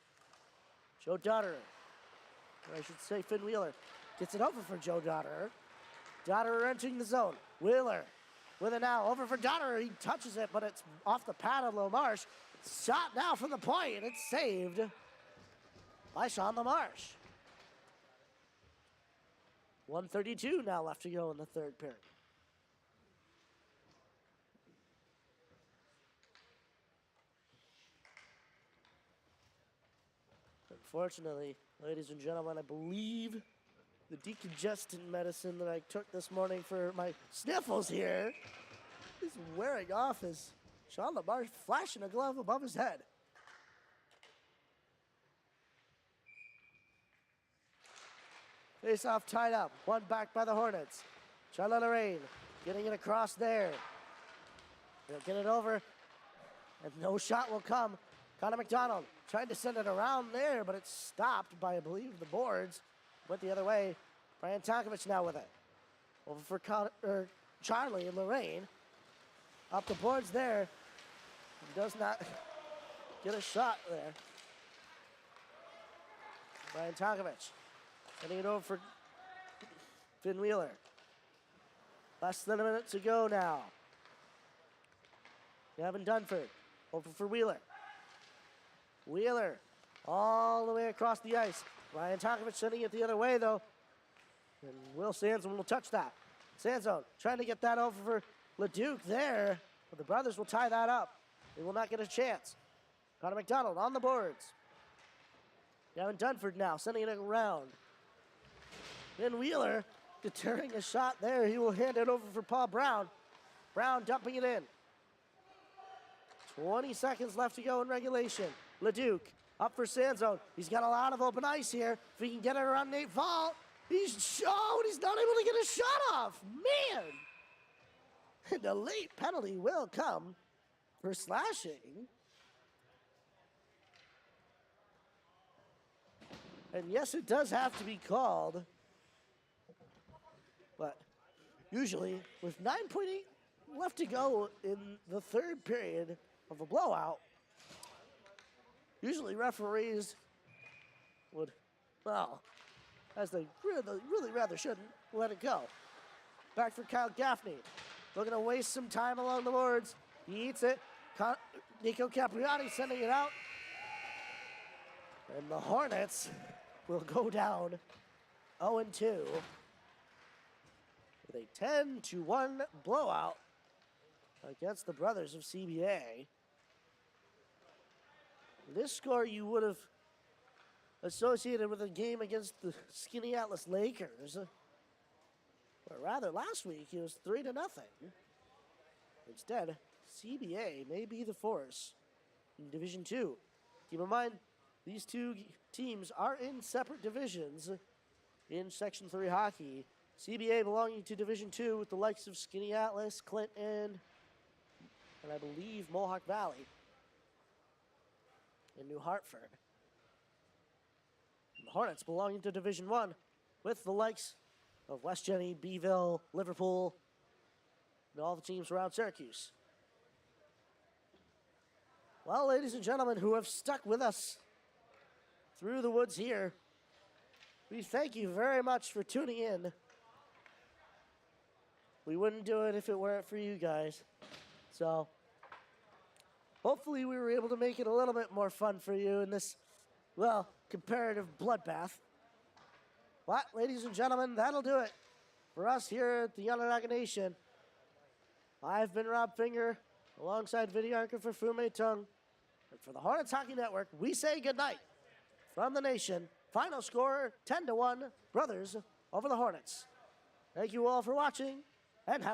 Joe Dotterer, or I should say Finn Wheeler, gets it over for Joe Dotterer. Dotterer entering the zone. Wheeler with it now, over for Dotterer. He touches it, but it's off the pad of LaMarche. Shot now from the point, and it's saved by Sean LaMarche. 1:32 now left to go in the third period. Unfortunately, ladies and gentlemen, I believe the decongestant medicine that I took this morning for my sniffles here is wearing off as Sean LaMarche flashing a glove above his head. Face off tied up, one back by the Hornets. Charlotte Lorraine getting it across there. They'll get it over, and no shot will come. Connor McDonald tried to send it around there, but it's stopped by, I believe, the boards. Went the other way. Brian Tankovic now with it. Over for Charlie and Lorraine. Up the boards there. Does not get a shot there. Brian Tankovic sending it over for Finn Wheeler. Less than a minute to go now. Gavin Dunford over for Wheeler. Wheeler all the way across the ice. Ryan Tankovic sending it the other way, though. And Will Sanson will touch that. Sanson trying to get that over for LeDuc there. But the brothers will tie that up. They will not get a chance. Connor McDonald on the boards. Gavin Dunford now sending it around. Then Wheeler deterring a shot there. He will hand it over for Paul Brown. Brown dumping it in. 20 seconds left to go in regulation. LeDuc up for Sanzone. He's got a lot of open ice here. If he can get it around Nate Fall, he's not able to get a shot off. Man! And a late penalty will come for slashing. And yes, it does have to be called. But usually, with 9:8 left to go in the third period of a blowout, usually referees would, well, as they really rather shouldn't, let it go. Back for Kyle Gaffney. Looking to waste some time along the boards. He eats it. Nico Capriati sending it out. And the Hornets will go down 0-2 with a 10-1 blowout against the brothers of CBA. This score you would have associated with a game against the Skinny Atlas Lakers. Or rather, last week it was 3-0. Instead, CBA may be the force in Division 2. Keep in mind, these two teams are in separate divisions in Section 3 hockey. CBA belonging to Division 2 with the likes of Skinny Atlas, Clinton, and I believe Mohawk Valley in New Hartford. And the Hornets belonging to Division 1 with the likes of West Jenny, Beeville, Liverpool, and all the teams around Syracuse. Well, ladies and gentlemen who have stuck with us through the woods here, we thank you very much for tuning in. We wouldn't do it if it weren't for you guys. So, hopefully we were able to make it a little bit more fun for you in this, well, comparative bloodbath. But, ladies and gentlemen, that'll do it for us here at the Onondaga Nation. I've been Rob Finger, alongside videographer Fu-Mei Tung. And for the Hornets Hockey Network, we say goodnight from the nation. Final score, 10-1, Brothers over the Hornets. Thank you all for watching, and have